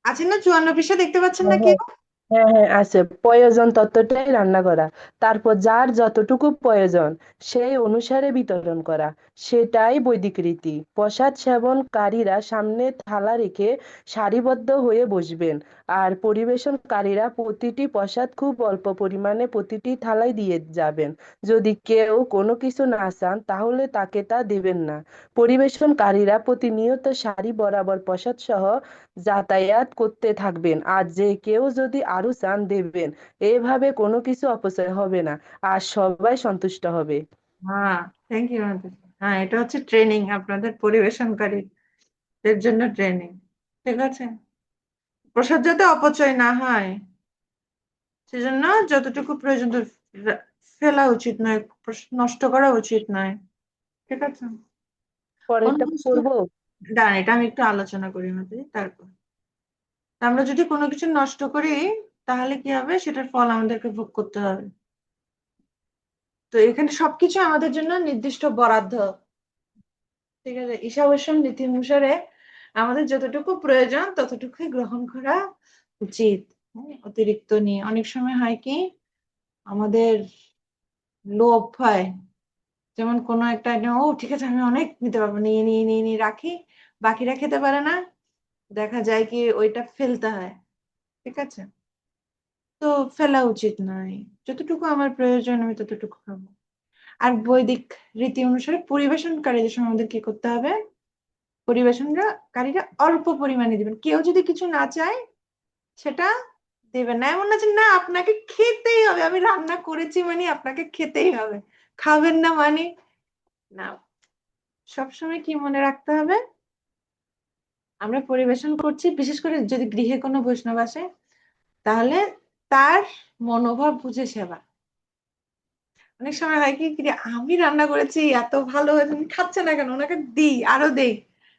আছে না 54 পৃষ্ঠা, দেখতে পাচ্ছেন না হ্যাঁ কেউ? হ্যাঁ হ্যাঁ হ্যাঁ, আছে। প্রয়োজন ততটাই রান্না করা, তারপর যার যতটুকু প্রয়োজন সেই অনুসারে বিতরণ করা, সেটাই বৈদিক রীতি। প্রসাদ সেবনকারীরা সামনে থালা রেখে সারিবদ্ধ হয়ে বসবেন, আর পরিবেশনকারীরা প্রতিটি প্রসাদ খুব অল্প পরিমাণে প্রতিটি থালায় দিয়ে যাবেন। যদি কেউ কোনো কিছু না চান তাহলে তাকে তা দেবেন না। পরিবেশনকারীরা প্রতিনিয়ত সারি বরাবর প্রসাদ সহ যাতায়াত করতে থাকবেন, আর যে কেউ যদি আরো চান দেবেন। এভাবে কোনো কিছু অপচয় হবে না, আর সবাই সন্তুষ্ট হবে। হ্যাঁ, থ্যাংক ইউ মাতাজি। হ্যাঁ, এটা হচ্ছে ট্রেনিং আপনাদের পরিবেশনকারীদের জন্য, ট্রেনিং। ঠিক আছে, প্রসাদ যাতে অপচয় না হয় সেজন্য যতটুকু প্রয়োজন ফেলা উচিত নয়, নষ্ট করা উচিত নয়। ঠিক আছে, অন্য পরেরটা কিছু পড়বো। দাঁড়ান, এটা আমি একটু আলোচনা করি মাতাজি, তারপর। আমরা যদি কোনো কিছু নষ্ট করি তাহলে কি হবে, সেটার ফল আমাদেরকে ভোগ করতে হবে। তো এখানে সবকিছু আমাদের জন্য নির্দিষ্ট বরাদ্দ। ঠিক আছে, ঈশাবস্যম নীতি অনুসারে আমাদের যতটুকু প্রয়োজন ততটুকুই গ্রহণ করা উচিত। অতিরিক্ত নিয়ে অনেক সময় হয় কি, আমাদের লোভ হয়। যেমন কোনো একটা item, ও ঠিক আছে আমি অনেক নিতে পারবো, নিয়ে নিয়ে নিয়ে নিয়ে রাখি, বাকিরা খেতে পারে না, দেখা যায় কি ওইটা ফেলতে হয়। ঠিক আছে, তো ফেলা উচিত নয়। যতটুকু আমার প্রয়োজন আমি ততটুকু খাবো। আর বৈদিক রীতি অনুসারে পরিবেশনকারীদের সময় আমাদের কি করতে হবে, পরিবেশনকারীরা অল্প পরিমাণে দিবেন। কেউ যদি কিছু না চায় সেটা দেবেন না, এমন না যে না আপনাকে খেতেই হবে, আমি রান্না করেছি মানে আপনাকে খেতেই হবে, খাবেন না মানে না। সবসময় কি মনে রাখতে হবে, আমরা পরিবেশন করছি, বিশেষ করে যদি গৃহে কোনো বৈষ্ণব আসে তাহলে তার মনোভাব বুঝে সেবা। অনেক সময় হয় কি, কি রে, আমি রান্না করেছি এত ভালো হয়েছে, উনি খাচ্ছে না কেন, ওনাকে দিই আরো দেই।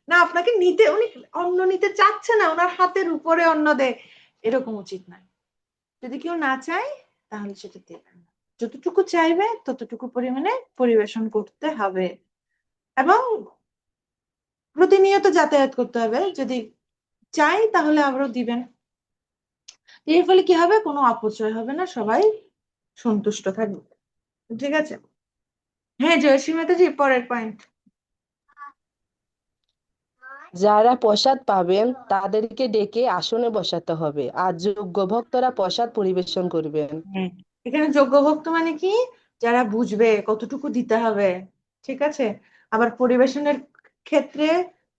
না, আপনাকে নিতে, উনি অন্ন নিতে চাচ্ছে না, ওনার হাতের উপরে অন্ন দেয়, এরকম উচিত নয়। যদি কেউ না চায় তাহলে সেটা দেবেন না, যতটুকু চাইবে ততটুকু পরিমাণে পরিবেশন করতে হবে। এবং প্রতিনিয়ত যাতায়াত করতে হবে, যদি চাই তাহলে আবারও দিবেন। এর ফলে কি হবে, কোনো অপচয় হবে না, সবাই সন্তুষ্ট থাকবে। ঠিক আছে, হ্যাঁ জয়শ্রী মাতাজি, পরের পয়েন্ট। যারা প্রসাদ পাবেন তাদেরকে ডেকে আসনে বসাতে হবে, আর যোগ্য ভক্তরা প্রসাদ পরিবেশন করবেন। হ্যাঁ, এখানে যোগ্য ভক্ত মানে কি? যারা বুঝবে কতটুকু দিতে হবে, ঠিক আছে। আবার পরিবেশনের ক্ষেত্রে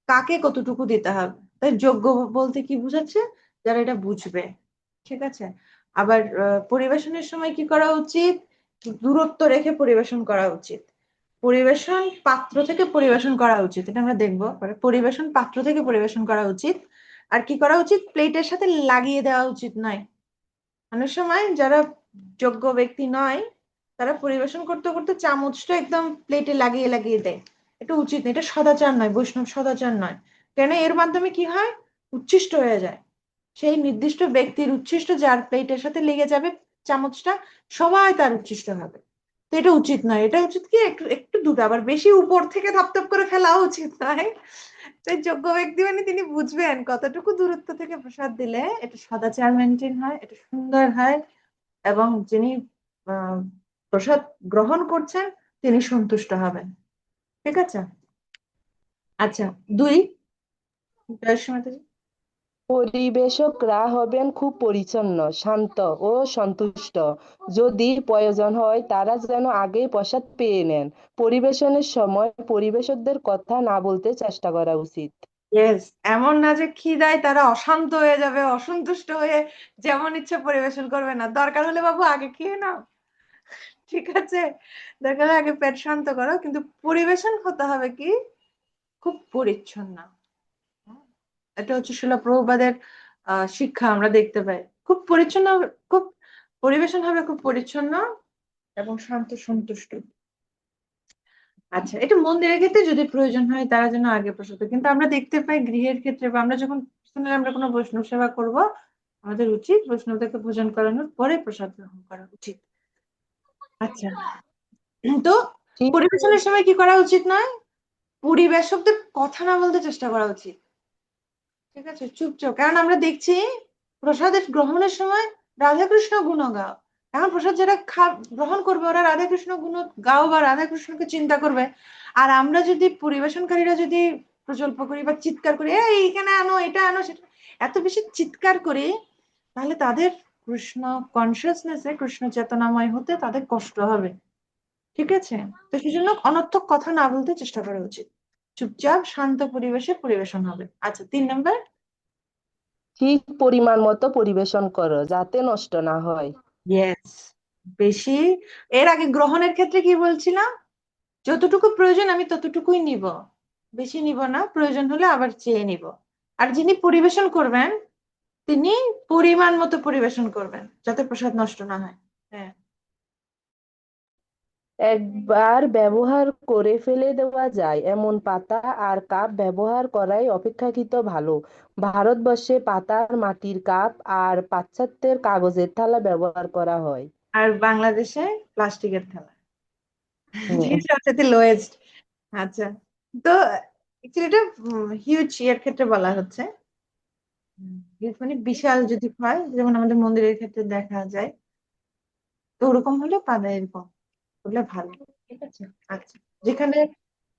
কাকে কতটুকু দিতে হবে, তাই যোগ্য বলতে কি বোঝাচ্ছে? যারা এটা বুঝবে, ঠিক আছে। আবার পরিবেশনের সময় কি করা উচিত? দূরত্ব রেখে পরিবেশন করা উচিত। পরিবেশন পাত্র থেকে পরিবেশন করা উচিত, এটা আমরা দেখবো পরে। পরিবেশন পাত্র থেকে পরিবেশন করা উচিত। আর কি করা উচিত? প্লেটের সাথে লাগিয়ে দেওয়া উচিত নয়। অনেক সময় যারা যোগ্য ব্যক্তি নয়, তারা পরিবেশন করতে করতে চামচটা একদম প্লেটে লাগিয়ে লাগিয়ে দেয়। এটা উচিত না, এটা সদাচার নয়, বৈষ্ণব সদাচার নয়। কেন? এর মাধ্যমে কি হয়? উচ্ছিষ্ট হয়ে যায়। সেই নির্দিষ্ট ব্যক্তির উচ্ছিষ্ট যার প্লেটের সাথে লেগে যাবে চামচটা, সবাই তার উচ্ছিষ্ট হবে। তো এটা উচিত নয়। এটা উচিত কি, একটু একটু দুটো, আবার বেশি উপর থেকে ধপধপ করে ফেলাও উচিত নয়। তাই যোগ্য ব্যক্তি মানে তিনি বুঝবেন কতটুকু দূরত্ব থেকে প্রসাদ দিলে এটা সদাচার মেনটেন হয়, এটা সুন্দর হয়, এবং যিনি আহ, প্রসাদ গ্রহণ করছেন তিনি সন্তুষ্ট হবেন, ঠিক আছে। আচ্ছা, দুই, জয়শ্রী মাতাজি। পরিবেশকরা হবেন খুব পরিচ্ছন্ন, শান্ত ও সন্তুষ্ট। যদি প্রয়োজন হয় তারা যেন আগেই প্রসাদ পেয়ে নেন। পরিবেশনের সময় পরিবেশকদের কথা না বলতে চেষ্টা করা উচিত। ইয়েস, এমন না যে খিদায় তারা অশান্ত হয়ে যাবে, অসন্তুষ্ট হয়ে যেমন ইচ্ছে পরিবেশন করবে না। দরকার হলে বাবু আগে খেয়ে নাও, ঠিক আছে। দরকার হলে আগে পেট শান্ত করো, কিন্তু পরিবেশন হতে হবে কি, খুব পরিচ্ছন্ন। এটা হচ্ছে শিলা প্রভুপাদের শিক্ষা, আমরা দেখতে পাই। খুব পরিচ্ছন্ন, খুব পরিবেশন হবে খুব পরিচ্ছন্ন এবং শান্ত সন্তুষ্ট। আচ্ছা, এটা মন্দিরের ক্ষেত্রে যদি প্রয়োজন হয় তারা যেন আগে প্রসাদ পায়। কিন্তু আমরা দেখতে পাই গৃহের ক্ষেত্রে, বা আমরা যখন personally আমরা কোনো বৈষ্ণব সেবা করব, আমাদের উচিত বৈষ্ণবদেরকে ভোজন করানোর পরে প্রসাদ গ্রহণ করা উচিত। আচ্ছা, তো ঠিক পরিবেশনের সময় কি করা উচিত নয়? পরিবেশকদের কথা না বলতে চেষ্টা করা উচিত, ঠিক আছে। চুপচাপ, কারণ আমরা দেখছি প্রসাদের গ্রহণের সময় রাধাকৃষ্ণ গুণ গাও। এখন প্রসাদ যারা গ্রহণ করবে ওরা রাধাকৃষ্ণ গুণ গাও বা রাধাকৃষ্ণকে চিন্তা করবে। আর আমরা যদি পরিবেশনকারীরা যদি প্রজল্প করি বা চিৎকার করি, এই এখানে আনো, এটা আনো, সেটা, এত বেশি চিৎকার করি, তাহলে তাদের কৃষ্ণ কনসিয়াসনেসে, কৃষ্ণ চেতনাময় হতে তাদের কষ্ট হবে, ঠিক আছে। তো সেই জন্য অনর্থক কথা না বলতে চেষ্টা করা উচিত। চুপচাপ শান্ত পরিবেশে পরিবেশন হবে। আচ্ছা, 3 নম্বর। ঠিক পরিমাণ মতো পরিবেশন করো যাতে নষ্ট না হয়। ইয়েস, বেশি। এর আগে গ্রহণের ক্ষেত্রে কি বলছিলাম? যতটুকু প্রয়োজন আমি ততটুকুই নিব, বেশি নিব না, প্রয়োজন হলে আবার চেয়ে নিব। আর যিনি পরিবেশন করবেন তিনি পরিমাণ মতো পরিবেশন করবেন, যাতে প্রসাদ নষ্ট না হয়। হ্যাঁ। একবার ব্যবহার করে ফেলে দেওয়া যায় এমন পাতা আর কাপ ব্যবহার করাই অপেক্ষাকৃত ভালো। ভারতবর্ষে পাতার মাটির কাপ আর পাশ্চাত্যের কাগজের থালা ব্যবহার করা হয়। আর বাংলাদেশে প্লাস্টিকের থালা, হুম। সবচেয়ে লোয়েস্ট। আচ্ছা, তো অ্যাকচুয়ালি এটা হিউজ এর ক্ষেত্রে বলা হচ্ছে। huge মানে বিশাল যদি হয়, যেমন আমাদের মন্দিরের ক্ষেত্রে দেখা যায়, তো ওরকম হলে পাতা এরকম করলে ভালো, ঠিক আছে। আচ্ছা, যেখানে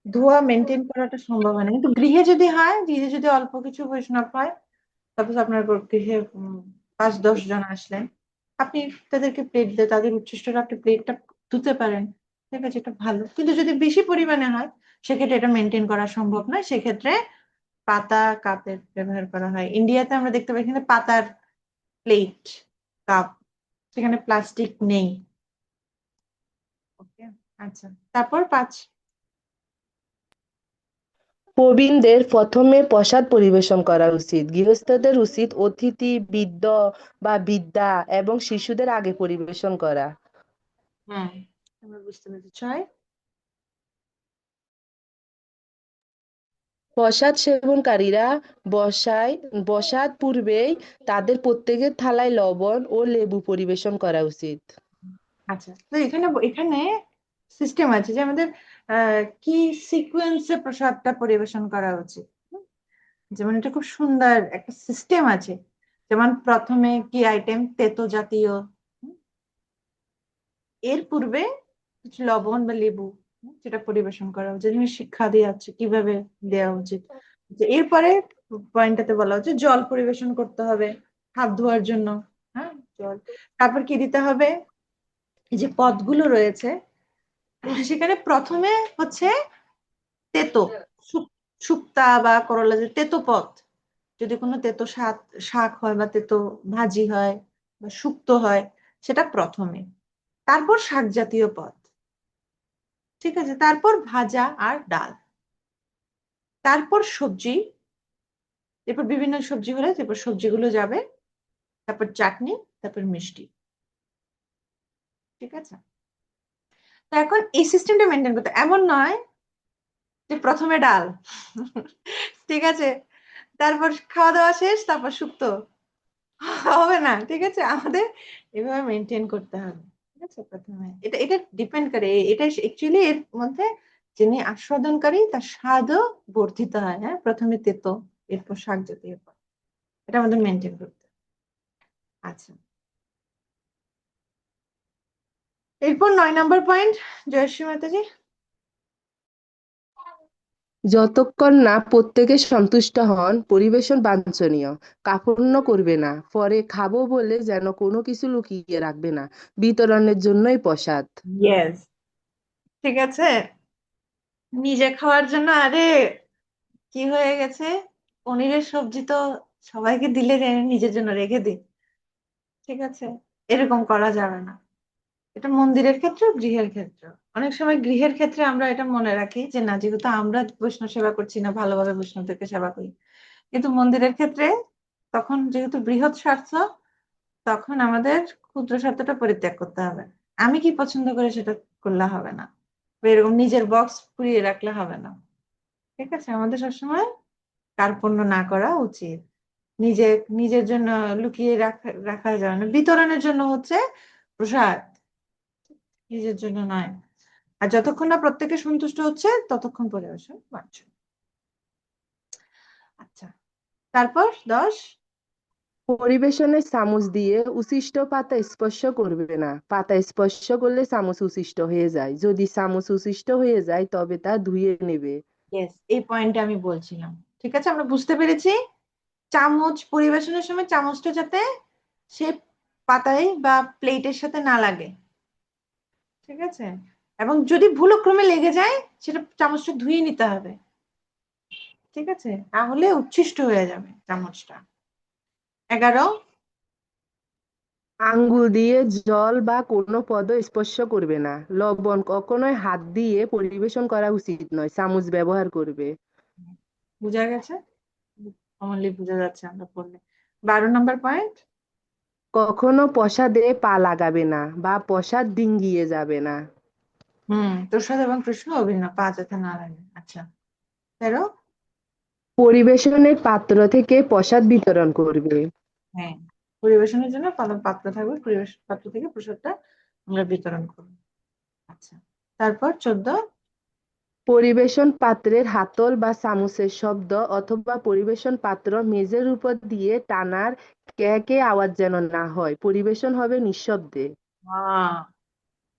ধোয়া মেনটেন করাটা সম্ভব হয় না, কিন্তু গৃহে যদি হয়, গৃহে যদি অল্প কিছু বৈষ্ণব হয়, তারপর আপনার গৃহে 5-10 জন আসলেন, আপনি তাদেরকে প্লেট দিয়ে তাদের উচ্ছিষ্টটা আপনি প্লেটটা ধুতে পারেন, ঠিক আছে, এটা ভালো। কিন্তু যদি বেশি পরিমাণে হয়, সেক্ষেত্রে এটা মেনটেন করা সম্ভব নয়। সেক্ষেত্রে পাতা কাপের ব্যবহার করা হয়। ইন্ডিয়াতে আমরা দেখতে পাই এখানে পাতার প্লেট, কাপ, সেখানে প্লাস্টিক নেই। ওকে, আচ্ছা, তারপর 5। প্রবীণদের প্রথমে প্রসাদ পরিবেশন করা উচিত। গৃহস্থদের উচিত অতিথি, বৃদ্ধ বা বৃদ্ধা এবং শিশুদের আগে পরিবেশন করা। হ্যাঁ, আমরা বুঝতে পেরেছি। 6। প্রসাদ সেবনকারীরা বসার পূর্বেই তাদের প্রত্যেকের থালায় লবণ ও লেবু পরিবেশন করা উচিত। আচ্ছা, তো এখানে এখানে সিস্টেম আছে যে আমাদের কি সিকোয়েন্সে প্রসাদটা পরিবেশন করা উচিত। যেমন এটা খুব সুন্দর একটা সিস্টেম আছে। যেমন প্রথমে কি আইটেম, তেতো জাতীয়, হুম, এর পূর্বে কিছু লবণ বা লেবু, যেটা পরিবেশন করা উচিত, যেখানে শিক্ষা দেওয়া হচ্ছে কিভাবে দেওয়া উচিত। যে এরপরে পয়েন্টটাতে বলা হচ্ছে জল পরিবেশন করতে হবে হাত ধোয়ার জন্য। হ্যাঁ, জল। তারপর কি দিতে হবে, এই যে পদগুলো রয়েছে সেখানে প্রথমে হচ্ছে তেতো, শুক্তা বা করলা, যে তেতো পদ, যদি কোনো তেতো শাক শাক হয় বা তেতো ভাজি হয় বা শুক্তো হয়, সেটা প্রথমে। তারপর শাক জাতীয় পদ, ঠিক আছে, তারপর ভাজা আর ডাল, তারপর সবজি, এরপর বিভিন্ন সবজি হলে তারপর সবজিগুলো যাবে, তারপর চাটনি, তারপর মিষ্টি। ঠিক আছে, তো এখন এই সিস্টেমটা মেনটেন করতে, এমন নয় যে প্রথমে ডাল ঠিক আছে, তারপর খাওয়া দাওয়া শেষ তারপর শুক্তো, হবে না। ঠিক আছে, আমাদের এভাবে মেনটেন করতে হবে। ঠিক আছে, প্রথমে এটা এটা ডিপেন্ড করে, এটা অ্যাকচুয়ালি এর মধ্যে যিনি আস্বাদনকারী তার স্বাদও বর্ধিত হয়। হ্যাঁ, প্রথমে তেতো, এরপর শাক জাতীয় পদ, এটা আমাদের মেনটেন করতে হবে। আচ্ছা, এরপর 9 নম্বর পয়েন্ট, জয়শ্রী মাতাজি। যতক্ষণ না প্রত্যেকে সন্তুষ্ট হন, পরিবেশন বাঞ্ছনীয়। কার্পণ্য করবে না, পরে খাবো বলে যেন কোনো কিছু লুকিয়ে রাখবে না। বিতরণের জন্যই প্রসাদ। ইয়েস, ঠিক আছে, নিজে খাওয়ার জন্য, আরে কি হয়ে গেছে, পনিরের সবজি তো সবাইকে দিলে নিজের জন্য রেখে দিই। ঠিক আছে, এরকম করা যাবে না। এটা মন্দিরের ক্ষেত্রে, গৃহের ক্ষেত্রে। অনেক সময় গৃহের ক্ষেত্রে আমরা এটা মনে রাখি যে না, যেহেতু আমরা বৈষ্ণব সেবা করছি না, ভালোভাবে বৈষ্ণবদেরকে সেবা করি। কিন্তু মন্দিরের ক্ষেত্রে তখন যেহেতু বৃহৎ স্বার্থ, তখন আমাদের ক্ষুদ্র স্বার্থটা পরিত্যাগ করতে হবে। আমি কি পছন্দ করে সেটা করলে হবে না, বা এরকম নিজের বক্স পুড়িয়ে রাখলে হবে না। ঠিক আছে, আমাদের সবসময় কার্পণ্য না করা উচিত। নিজে নিজের জন্য লুকিয়ে রাখা যাবে না। বিতরণের জন্য হচ্ছে প্রসাদ, নিজের জন্য নয়। আর যতক্ষণ না প্রত্যেকে সন্তুষ্ট হচ্ছে ততক্ষণ পরিবেশন বাঞ্ছনীয়। আচ্ছা, তারপর 10, পরিবেশনে চামচ দিয়ে উচ্ছিষ্ট পাতা স্পর্শ করবে না। পাতা স্পর্শ করলে চামচ উচ্ছিষ্ট হয়ে যায়। যদি চামচ উচ্ছিষ্ট হয়ে যায় তবে তা ধুয়ে নেবে। ইয়েস, এই পয়েন্টটা আমি বলছিলাম। ঠিক আছে, আমরা বুঝতে পেরেছি চামচ পরিবেশনের সময় চামচটা যাতে সে পাতায় বা প্লেটের সাথে না লাগে। ঠিক আছে, এবং যদি ভুলক্রমে লেগে যায় সেটা চামচটা ধুয়ে নিতে হবে। ঠিক আছে, তাহলে উচ্ছিষ্ট হয়ে যাবে চামচটা। 11, আঙ্গুল দিয়ে জল বা কোনো পদ স্পর্শ করবে না। লবণ কখনোই হাত দিয়ে পরিবেশন করা উচিত নয়। চামচ ব্যবহার করবে। বোঝা গেছে, কমনলি বোঝা যাচ্ছে আমরা পড়লে। 12 নম্বর পয়েন্ট, কখনো প্রসাদে পা লাগাবে না বা প্রসাদ ডিঙ্গিয়ে যাবে না। প্রসাদ এবং কৃষ্ণ অভিন্ন, পা যাতে না লাগে। আচ্ছা, 13, পরিবেশনের পাত্র থেকে প্রসাদ বিতরণ করবে। হ্যাঁ, পরিবেশনের জন্য পাত্র থাকবে, পরিবেশ পাত্র থেকে প্রসাদটা আমরা বিতরণ করব। আচ্ছা, তারপর 14, পরিবেশন পাত্রের হাতল বা চামচের শব্দ অথবা পরিবেশন পাত্র মেঝের উপর দিয়ে টানার কে কে আওয়াজ যেন না হয়। পরিবেশন হবে নিঃশব্দে।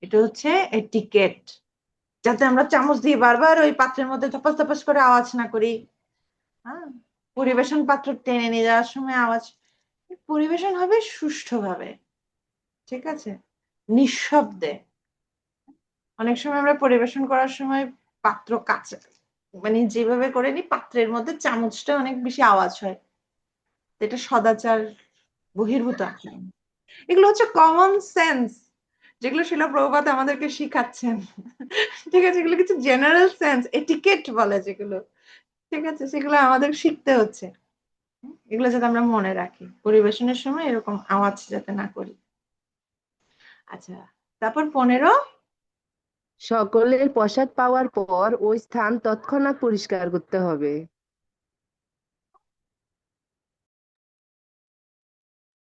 এটা হচ্ছে এটিকেট, যাতে আমরা চামচ দিয়ে বারবার ওই পাত্রের মধ্যে ধপাস ধপাস করে আওয়াজ না করি। হ্যাঁ, পরিবেশন পাত্র টেনে নিয়ে যাওয়ার সময় আওয়াজ, পরিবেশন হবে সুষ্ঠুভাবে। ঠিক আছে, নিঃশব্দে। অনেক সময় আমরা পরিবেশন করার সময় পাত্র কাছে, মানে যেভাবে করে নি পাত্রের মধ্যে চামচটা অনেক বেশি আওয়াজ হয়, এটা সদাচার বহির্ভূত আচরণ। এগুলো হচ্ছে কমন সেন্স, যেগুলো শিল প্রভুপাদ আমাদেরকে শিখাচ্ছেন। ঠিক আছে, এগুলো কিছু জেনারেল সেন্স, এটিকেট বলে যেগুলো। ঠিক আছে, সেগুলো আমাদের শিখতে হচ্ছে। এগুলো যাতে আমরা মনে রাখি, পরিবেশনের সময় এরকম আওয়াজ যাতে না করি। আচ্ছা, তারপর 15, সকলের প্রসাদ পাওয়ার পর ওই স্থান তৎক্ষণাৎ পরিষ্কার করতে হবে।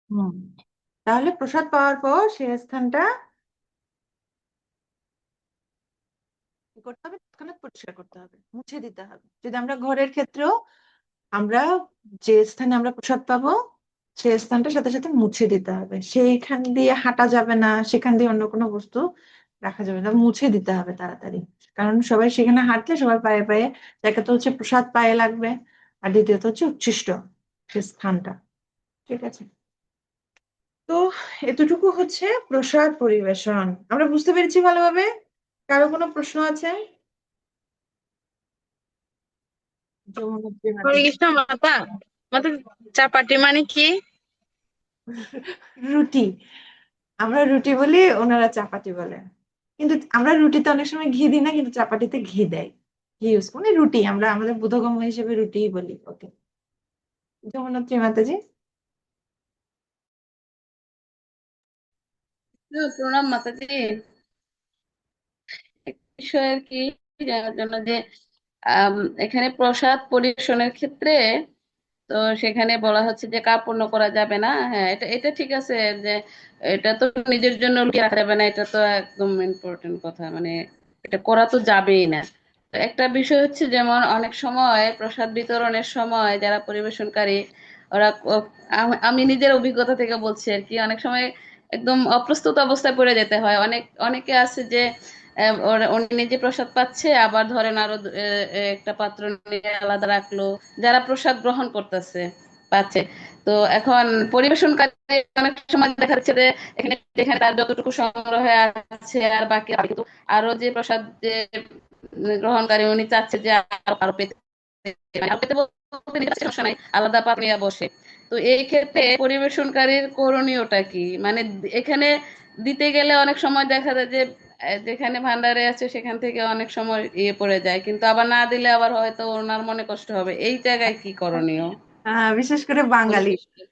হুম, তাহলে প্রসাদ পাওয়ার পর সেই স্থানটা কি করতে হবে, তৎক্ষণাৎ পরিষ্কার করতে হবে, মুছে দিতে হবে। যদি আমরা ঘরের ক্ষেত্রেও আমরা যে স্থানে আমরা প্রসাদ পাবো সেই স্থানটা সাথে সাথে মুছে দিতে হবে। সেইখান দিয়ে হাঁটা যাবে না, সেখান দিয়ে অন্য কোনো বস্তু রাখা যাবে না, মুছে দিতে হবে তাড়াতাড়ি। কারণ সবাই সেখানে হাঁটলে সবার পায়ে পায়ে, একে তো হচ্ছে প্রসাদ পায়ে লাগবে, আর দ্বিতীয়ত হচ্ছে উচ্ছিষ্ট সে স্থানটা। ঠিক আছে, তো এতটুকু হচ্ছে প্রসাদ পরিবেশন, আমরা বুঝতে পেরেছি ভালোভাবে। কারো কোনো প্রশ্ন আছে? যমুনাত্রী হরে মাতাজি। কৃষ্ণ মাতা। মাতা, চাপাটি মানে কি? রুটি, আমরা রুটি বলি, ওনারা চাপাতি বলে। কিন্তু আমরা রুটিতে অনেক সময় ঘি দিই না, কিন্তু চাপাটিতে ঘি দেয়, ঘি ইউজ মানে রুটি, আমরা আমাদের বোধগম্য হিসেবে রুটিই বলি। ওকে, যমুনাত্রী মাতাজি। প্রণাম মাতাজি। একটা বিষয় আর কি জানার জন্য যে আম, এখানে প্রসাদ পরিবেশনের ক্ষেত্রে তো সেখানে বলা হচ্ছে যে কার্পণ্য করা যাবে না। হ্যাঁ, এটা এটা ঠিক আছে যে এটা তো নিজের জন্য লুকিয়ে রাখা যাবে না, এটা তো একদম ইম্পর্টেন্ট কথা, মানে এটা করা তো যাবেই না। তো একটা বিষয় হচ্ছে যেমন অনেক সময় প্রসাদ বিতরণের সময় যারা পরিবেশনকারী ওরা আমি নিজের অভিজ্ঞতা থেকে বলছি আর কি, অনেক সময় একদম অপ্রস্তুত অবস্থায় পড়ে যেতে হয়। অনেকে আছে যে উনি নিজে প্রসাদ পাচ্ছে, আবার ধরেন আরো একটা পাত্র নিয়ে আলাদা রাখলো যারা প্রসাদ গ্রহণ করতেছে পাচ্ছে। তো এখন পরিবেশনকারী অনেক সময় দেখা যাচ্ছে যে এখানে যেখানে তার যতটুকু সংগ্রহ আছে আর বাকি কিন্তু আরো যে প্রসাদ যে গ্রহণকারী উনি চাচ্ছে যে আরো আরো পেতে, মানে আরো পেতে বলতে নিতে চাচ্ছে, সমস্যা নাই, আলাদা পাত্র নিয়ে বসে। তো এই ক্ষেত্রে পরিবেশনকারীর করণীয়টা কি? মানে এখানে দিতে গেলে অনেক সময় দেখা যায় যে যেখানে ভান্ডারে আছে সেখান থেকে অনেক সময় পড়ে যায়, কিন্তু আবার না দিলে আবার হয়তো ওনার মনে কষ্ট হবে। এই জায়গায় কি করণীয় বিশেষ করে বাঙালি, পরিবেশন?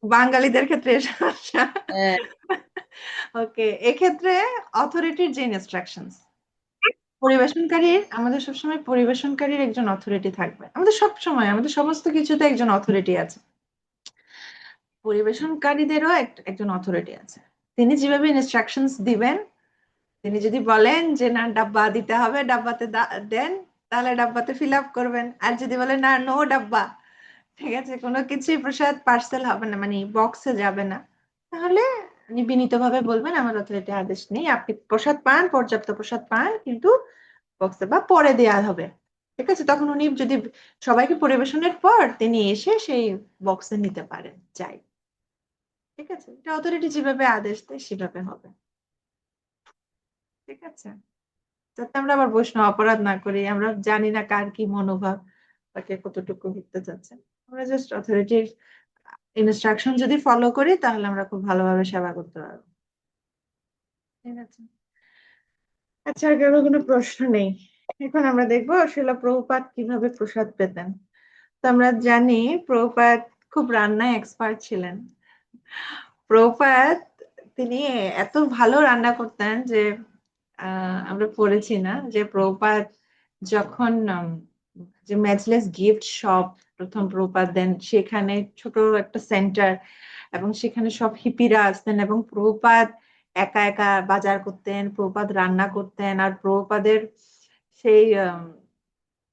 বাঙালিদের ক্ষেত্রে এই সমস্যা। হ্যাঁ, ওকে, এক্ষেত্রে অথরিটির যে ইনস্ট্রাকশনস, পরিবেশনকারীর, আমাদের সবসময় পরিবেশনকারীর একজন অথরিটি থাকবে, আমাদের সব সময় আমাদের সমস্ত কিছুতে একজন অথরিটি আছে। পরিবেশনকারীদেরও একজন অথরিটি আছে, তিনি যেভাবে ইনস্ট্রাকশনস দিবেন, তিনি যদি বলেন যে না ডাব্বা দিতে হবে, ডাব্বাতে দেন, তাহলে ডাব্বাতে ফিল আপ করবেন। আর যদি বলেন না নো ডাব্বা, ঠিক আছে, কোনো কিছুই প্রসাদ পার্সেল হবে না, মানে বক্সে যাবে না, তাহলে আপনি বিনীতভাবে বলবেন আমার অথরিটি আদেশ নেই, আপনি প্রসাদ পান, পর্যাপ্ত প্রসাদ পান, কিন্তু বক্সে বা পরে দেয়া হবে। ঠিক আছে, তখন উনি যদি সবাইকে পরিবেশনের পর তিনি এসে সেই বক্সে নিতে পারেন, চাই। ঠিক আছে, এটা অথরিটি যেভাবে আদেশ দেয় সেভাবে হবে। ঠিক আছে, যাতে আমরা আবার বৈষ্ণব অপরাধ না করি, আমরা জানি না কার কি মনোভাব বা কে কতটুকু লিখতে চাচ্ছেন। আমরা জাস্ট অথরিটির ইনস্ট্রাকশন যদি ফলো করি তাহলে আমরা খুব ভালোভাবে সেবা করতে পারবো। ঠিক আছে, আচ্ছা, আর কারো কোনো প্রশ্ন নেই? এখন আমরা দেখবো শিলা প্রভুপাদ কিভাবে প্রসাদ পেতেন। তো আমরা জানি প্রভুপাদ খুব রান্নায় এক্সপার্ট ছিলেন। প্রভুপাদ তিনি এত ভালো রান্না করতেন যে আমরা পড়েছি না যে প্রভুপাদ যখন যে ম্যাচলেস গিফট শপ প্রথম প্রভুপাদ দেন, সেখানে ছোট একটা সেন্টার, এবং সেখানে সব হিপিরা আসতেন, এবং প্রভুপাদ একা একা বাজার করতেন, প্রভুপাদ রান্না করতেন। আর প্রভুপাদের সেই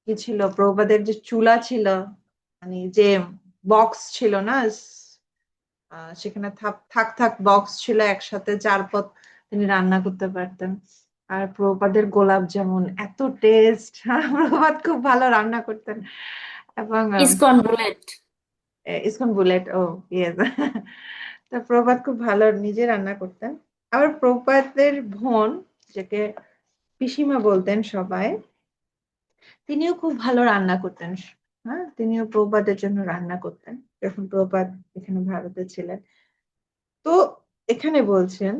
কি ছিল, প্রভুপাদের যে চুলা ছিল, মানে যে বক্স ছিল না, সেখানে থাক থাক থাক বক্স ছিল, একসাথে 4 পদ তিনি রান্না করতে পারতেন। আর প্রভুপাদের গোলাপ জামুন এত টেস্ট, প্রভুপাদ খুব ভালো রান্না করতেন। এবং ইসকন বুলেট। ইসকন বুলেট, ও ইয়েস। তো প্রভুপাদ খুব ভালো নিজে রান্না করতেন। আবার প্রভুপাদের বোন, যাকে পিসিমা বলতেন সবাই, তিনিও খুব ভালো রান্না করতেন। হ্যাঁ, তিনিও প্রভুপাদের জন্য রান্না করতেন যখন প্রভুপাদ এখানে ভারতে ছিলেন। তো এখানে বলছেন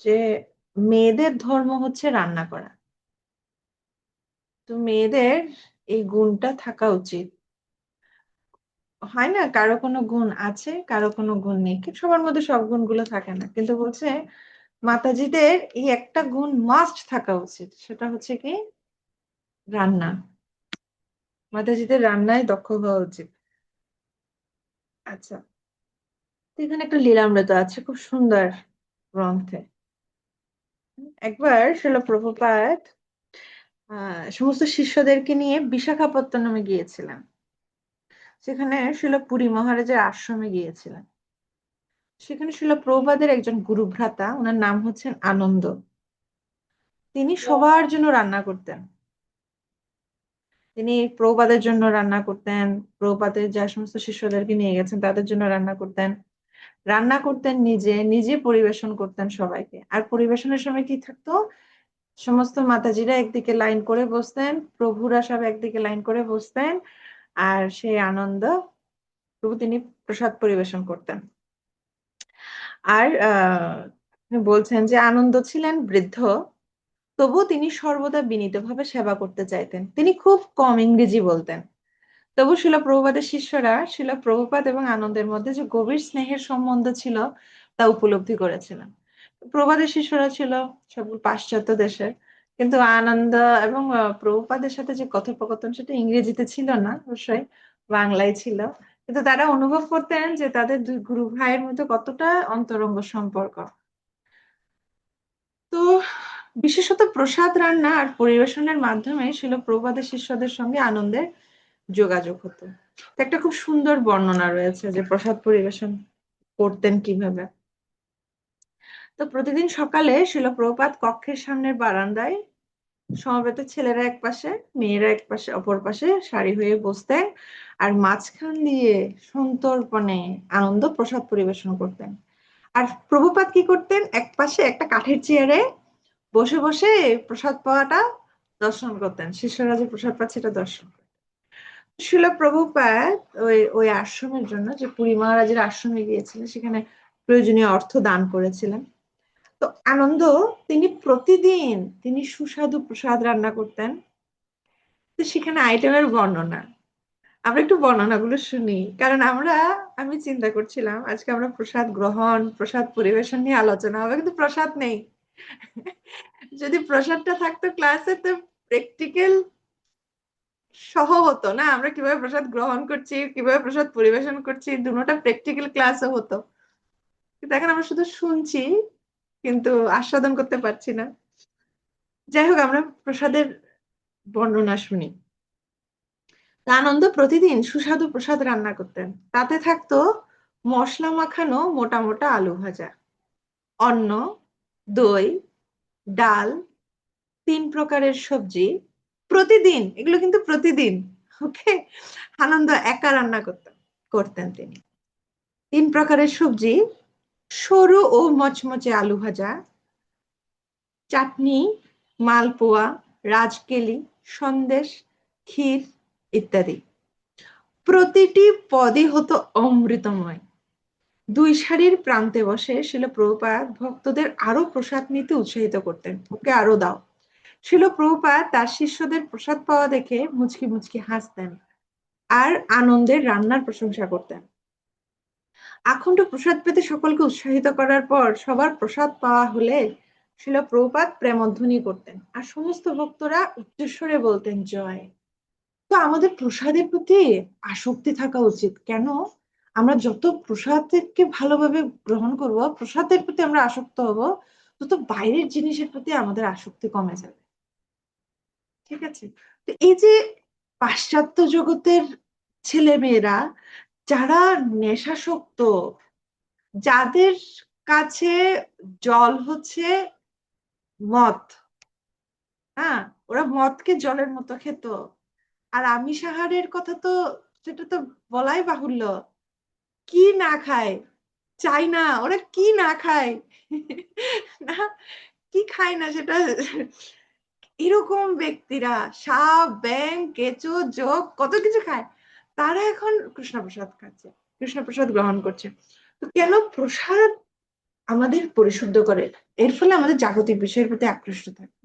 যে মেয়েদের ধর্ম হচ্ছে রান্না করা, তো মেয়েদের এই গুণটা থাকা উচিত। হয় না, কারো কোনো গুণ আছে, কারো কোনো গুণ নেই, কিন্তু সবার মধ্যে সব গুণগুলো থাকে না, কিন্তু বলছে মাতাজিদের এই একটা গুণ মাস্ট থাকা উচিত, সেটা হচ্ছে কি রান্না। মাতাজিদের রান্নায় দক্ষ হওয়া উচিত। আচ্ছা, তো এখানে একটা লীলামৃত আছে খুব সুন্দর গ্রন্থে। একবার শিল প্রভুপাদ সমস্ত শিষ্যদেরকে নিয়ে বিশাখাপত্তনমে গিয়েছিলেন। সেখানে শিল পুরী মহারাজের আশ্রমে গিয়েছিলেন। সেখানে শিল প্রভুপাদের একজন গুরুভ্রাতা, ওনার নাম হচ্ছেন আনন্দ। তিনি সবার জন্য রান্না করতেন। তিনি প্রভুপাদের জন্য রান্না করতেন, প্রভুপাদের যা সমস্ত শিষ্যদেরকে নিয়ে গেছেন তাদের জন্য রান্না করতেন, রান্না করতেন নিজে নিজে পরিবেশন করতেন সবাইকে। আর পরিবেশনের সময় কি থাকতো, সমস্ত মাতাজিরা একদিকে লাইন করে বসতেন, প্রভুরা সব একদিকে লাইন করে বসতেন, আর সেই আনন্দ প্রভু তিনি প্রসাদ পরিবেশন করতেন। আর আপনি বলছেন যে আনন্দ ছিলেন বৃদ্ধ, তবুও তিনি সর্বদা বিনীতভাবে সেবা করতে চাইতেন। তিনি খুব কম ইংরেজি বলতেন, তবু শিল প্রভুপাদের শিষ্যরা শিল প্রভুপাদ এবং আনন্দের মধ্যে যে গভীর স্নেহের সম্বন্ধ ছিল তা উপলব্ধি করেছিলেন। প্রভুপাদের শিষ্যরা ছিল সব পাশ্চাত্য দেশের, কিন্তু আনন্দ এবং প্রভুপাদের সাথে যে কথোপকথন সেটা ইংরেজিতে ছিল না, অবশ্যই বাংলায় ছিল। কিন্তু তারা অনুভব করতেন যে তাদের দুই গুরু ভাইয়ের মধ্যে কতটা অন্তরঙ্গ সম্পর্ক। তো বিশেষত প্রসাদ রান্না আর পরিবেশনের মাধ্যমে শিল প্রভুপাদের শিষ্যদের সঙ্গে আনন্দের যোগাযোগ হতো। তো একটা খুব সুন্দর বর্ণনা রয়েছে যে প্রসাদ পরিবেশন করতেন কিভাবে। তো প্রতিদিন সকালে শিল প্রভুপাদ কক্ষের সামনের বারান্দায় সমবেত ছেলেরা এক পাশে, মেয়েরা এক পাশে, অপর পাশে সারি হয়ে বসতেন, আর মাঝখান দিয়ে সন্তর্পণে আনন্দ প্রসাদ পরিবেশন করতেন। আর প্রভুপাদ কি করতেন, এক পাশে একটা কাঠের চেয়ারে বসে বসে প্রসাদ পাওয়াটা দর্শন করতেন, শিষ্যরা যে প্রসাদ পাচ্ছে এটা দর্শন করতেন। শিল প্রভুপাদ ওই ওই আশ্রমের জন্য, যে পুরী মহারাজের আশ্রমে গিয়েছিলেন, সেখানে প্রয়োজনীয় অর্থ দান করেছিলেন। তো আনন্দ তিনি প্রতিদিন তিনি সুস্বাদু প্রসাদ রান্না করতেন। তো সেখানে আইটেমের বর্ণনা, আমরা একটু বর্ণনাগুলো শুনি, কারণ আমি চিন্তা করছিলাম আজকে আমরা প্রসাদ গ্রহণ, প্রসাদ পরিবেশন নিয়ে আলোচনা হবে, কিন্তু প্রসাদ নেই। যদি প্রসাদটা থাকতো ক্লাসে, তো প্র্যাকটিক্যাল সহ হতো না, আমরা কিভাবে প্রসাদ গ্রহণ করছি, কিভাবে প্রসাদ পরিবেশন করছি, দুটোটা প্র্যাকটিক্যাল ক্লাসও হতো। কিন্তু এখন আমরা শুধু শুনছি, কিন্তু আস্বাদন করতে পারছি না। যাই হোক, আমরা প্রসাদের বর্ণনা শুনি। আনন্দ প্রতিদিন সুস্বাদু প্রসাদ রান্না করতেন। তাতে থাকতো মশলা মাখানো মোটা মোটা আলু ভাজা, অন্ন, দই, ডাল, 3 প্রকারের সবজি প্রতিদিন। এগুলো কিন্তু প্রতিদিন, ওকে। আনন্দ একা রান্না করতেন তিনি। 3 প্রকারের সবজি, সরু ও মচমচে আলু ভাজা, চাটনি, মালপোয়া, রাজকেলি, সন্দেশ, ক্ষীর ইত্যাদি। প্রতিটি পদই হতো অমৃতময়। 2 সারির প্রান্তে বসে শিল প্রভুপাদ ভক্তদের আরো প্রসাদ নিতে উৎসাহিত করতেন, ওকে আরো দাও। শিল প্রভুপাদ তার শিষ্যদের প্রসাদ পাওয়া দেখে মুচকি মুচকি হাসতেন আর আনন্দের রান্নার প্রশংসা করতেন। আখণ্ড প্রসাদ পেতে সকলকে উৎসাহিত করার পর সবার প্রসাদ পাওয়া হলে শিল প্রভুপাদ প্রেমধ্বনি করতেন, আর সমস্ত ভক্তরা উচ্চস্বরে বলতেন জয়। তো আমাদের প্রসাদের প্রতি আসক্তি থাকা উচিত। কেন? আমরা যত প্রসাদকে ভালোভাবে গ্রহণ করব, প্রসাদের প্রতি আমরা আসক্ত হব, তত বাইরের জিনিসের প্রতি আমাদের আসক্তি কমে যাবে। ঠিক আছে? তো এই যে পাশ্চাত্য জগতের ছেলে মেয়েরা যারা নেশাসক্ত, যাদের কাছে জল হচ্ছে মদ, হ্যাঁ, ওরা মদকে জলের মতো খেত। আর আমিষ আহারের কথা তো সেটা তো বলাই বাহুল্য। কি না খায়, চাই না, ওরা কি না খায়, না কি খায় না সেটা। এরকম ব্যক্তিরা সাপ, ব্যাং, কেঁচো, জোঁক কত কিছু খায়, তারা এখন কৃষ্ণপ্রসাদ খাচ্ছে, কৃষ্ণপ্রসাদ গ্রহণ করছে। তো কেন? প্রসাদ আমাদের পরিশুদ্ধ করে, এর ফলে আমাদের জাগতিক বিষয়ের প্রতি আকৃষ্ট থাকে।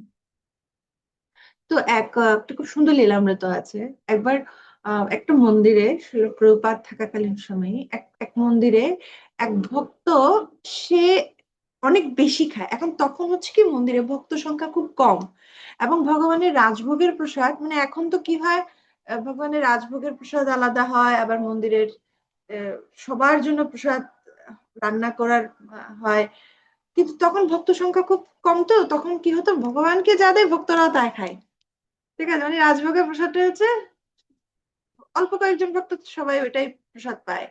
তো একটা খুব সুন্দর লীলামৃত আছে। একবার একটা মন্দিরে শিল প্রভুপাদ থাকাকালীন সময়ে এক মন্দিরে এক ভক্ত, সে অনেক বেশি খায়। এখন তখন হচ্ছে কি, মন্দিরে ভক্ত সংখ্যা খুব কম, এবং ভগবানের রাজভোগের প্রসাদ, মানে এখন তো কি হয়, ভগবানের রাজভোগের প্রসাদ আলাদা হয়, আবার মন্দিরের আহ, সবার জন্য প্রসাদ রান্না করার হয়। কিন্তু তখন ভক্ত সংখ্যা খুব কম, তো তখন কি হতো, ভগবানকে যা দেয় ভক্তরাও তাই খায়। ঠিক আছে, মানে রাজভোগের প্রসাদটা হচ্ছে অল্প কয়েকজন ভক্ত, সবাই ওইটাই প্রসাদ পায়।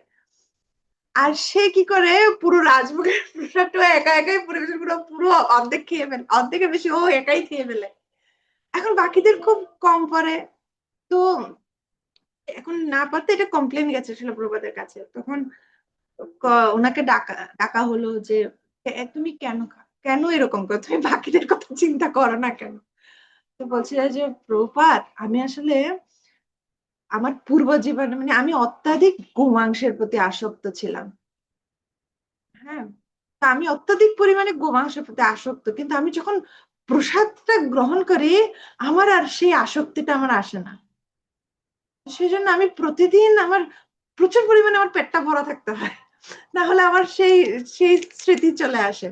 আর সে কি করে পুরো রাজভোগের প্রসাদটা একা একাই পরিবেশন করে পুরো অর্ধেক খেয়ে ফেলে, অর্ধেকের বেশি ও একাই খেয়ে ফেলে। এখন বাকিদের খুব কম পড়ে, তো এখন না পারতে এটা কমপ্লেন গেছে শিলাপ্রপাতের কাছে। তখন ওনাকে ডাকা ডাকা হলো যে তুমি কেন এরকম করো, তুমি বাকিদের কথা চিন্তা করো না কেন? তো বলছিল যে প্রপাত, আমি আসলে আমার পূর্ব জীবনে মানে আমি অত্যাধিক গোমাংসের প্রতি আসক্ত ছিলাম। হ্যাঁ, তা আমি অত্যাধিক পরিমাণে গোমাংসের প্রতি আসক্ত, কিন্তু আমি যখন প্রসাদটা গ্রহণ করি আমার আর সেই আসক্তিটা আমার আসে না। সেই জন্য আমি প্রতিদিন আমার প্রচুর পরিমাণে আমার পেটটা ভরা থাকতে হয়, না হলে আমার সেই সেই স্মৃতি চলে আসে।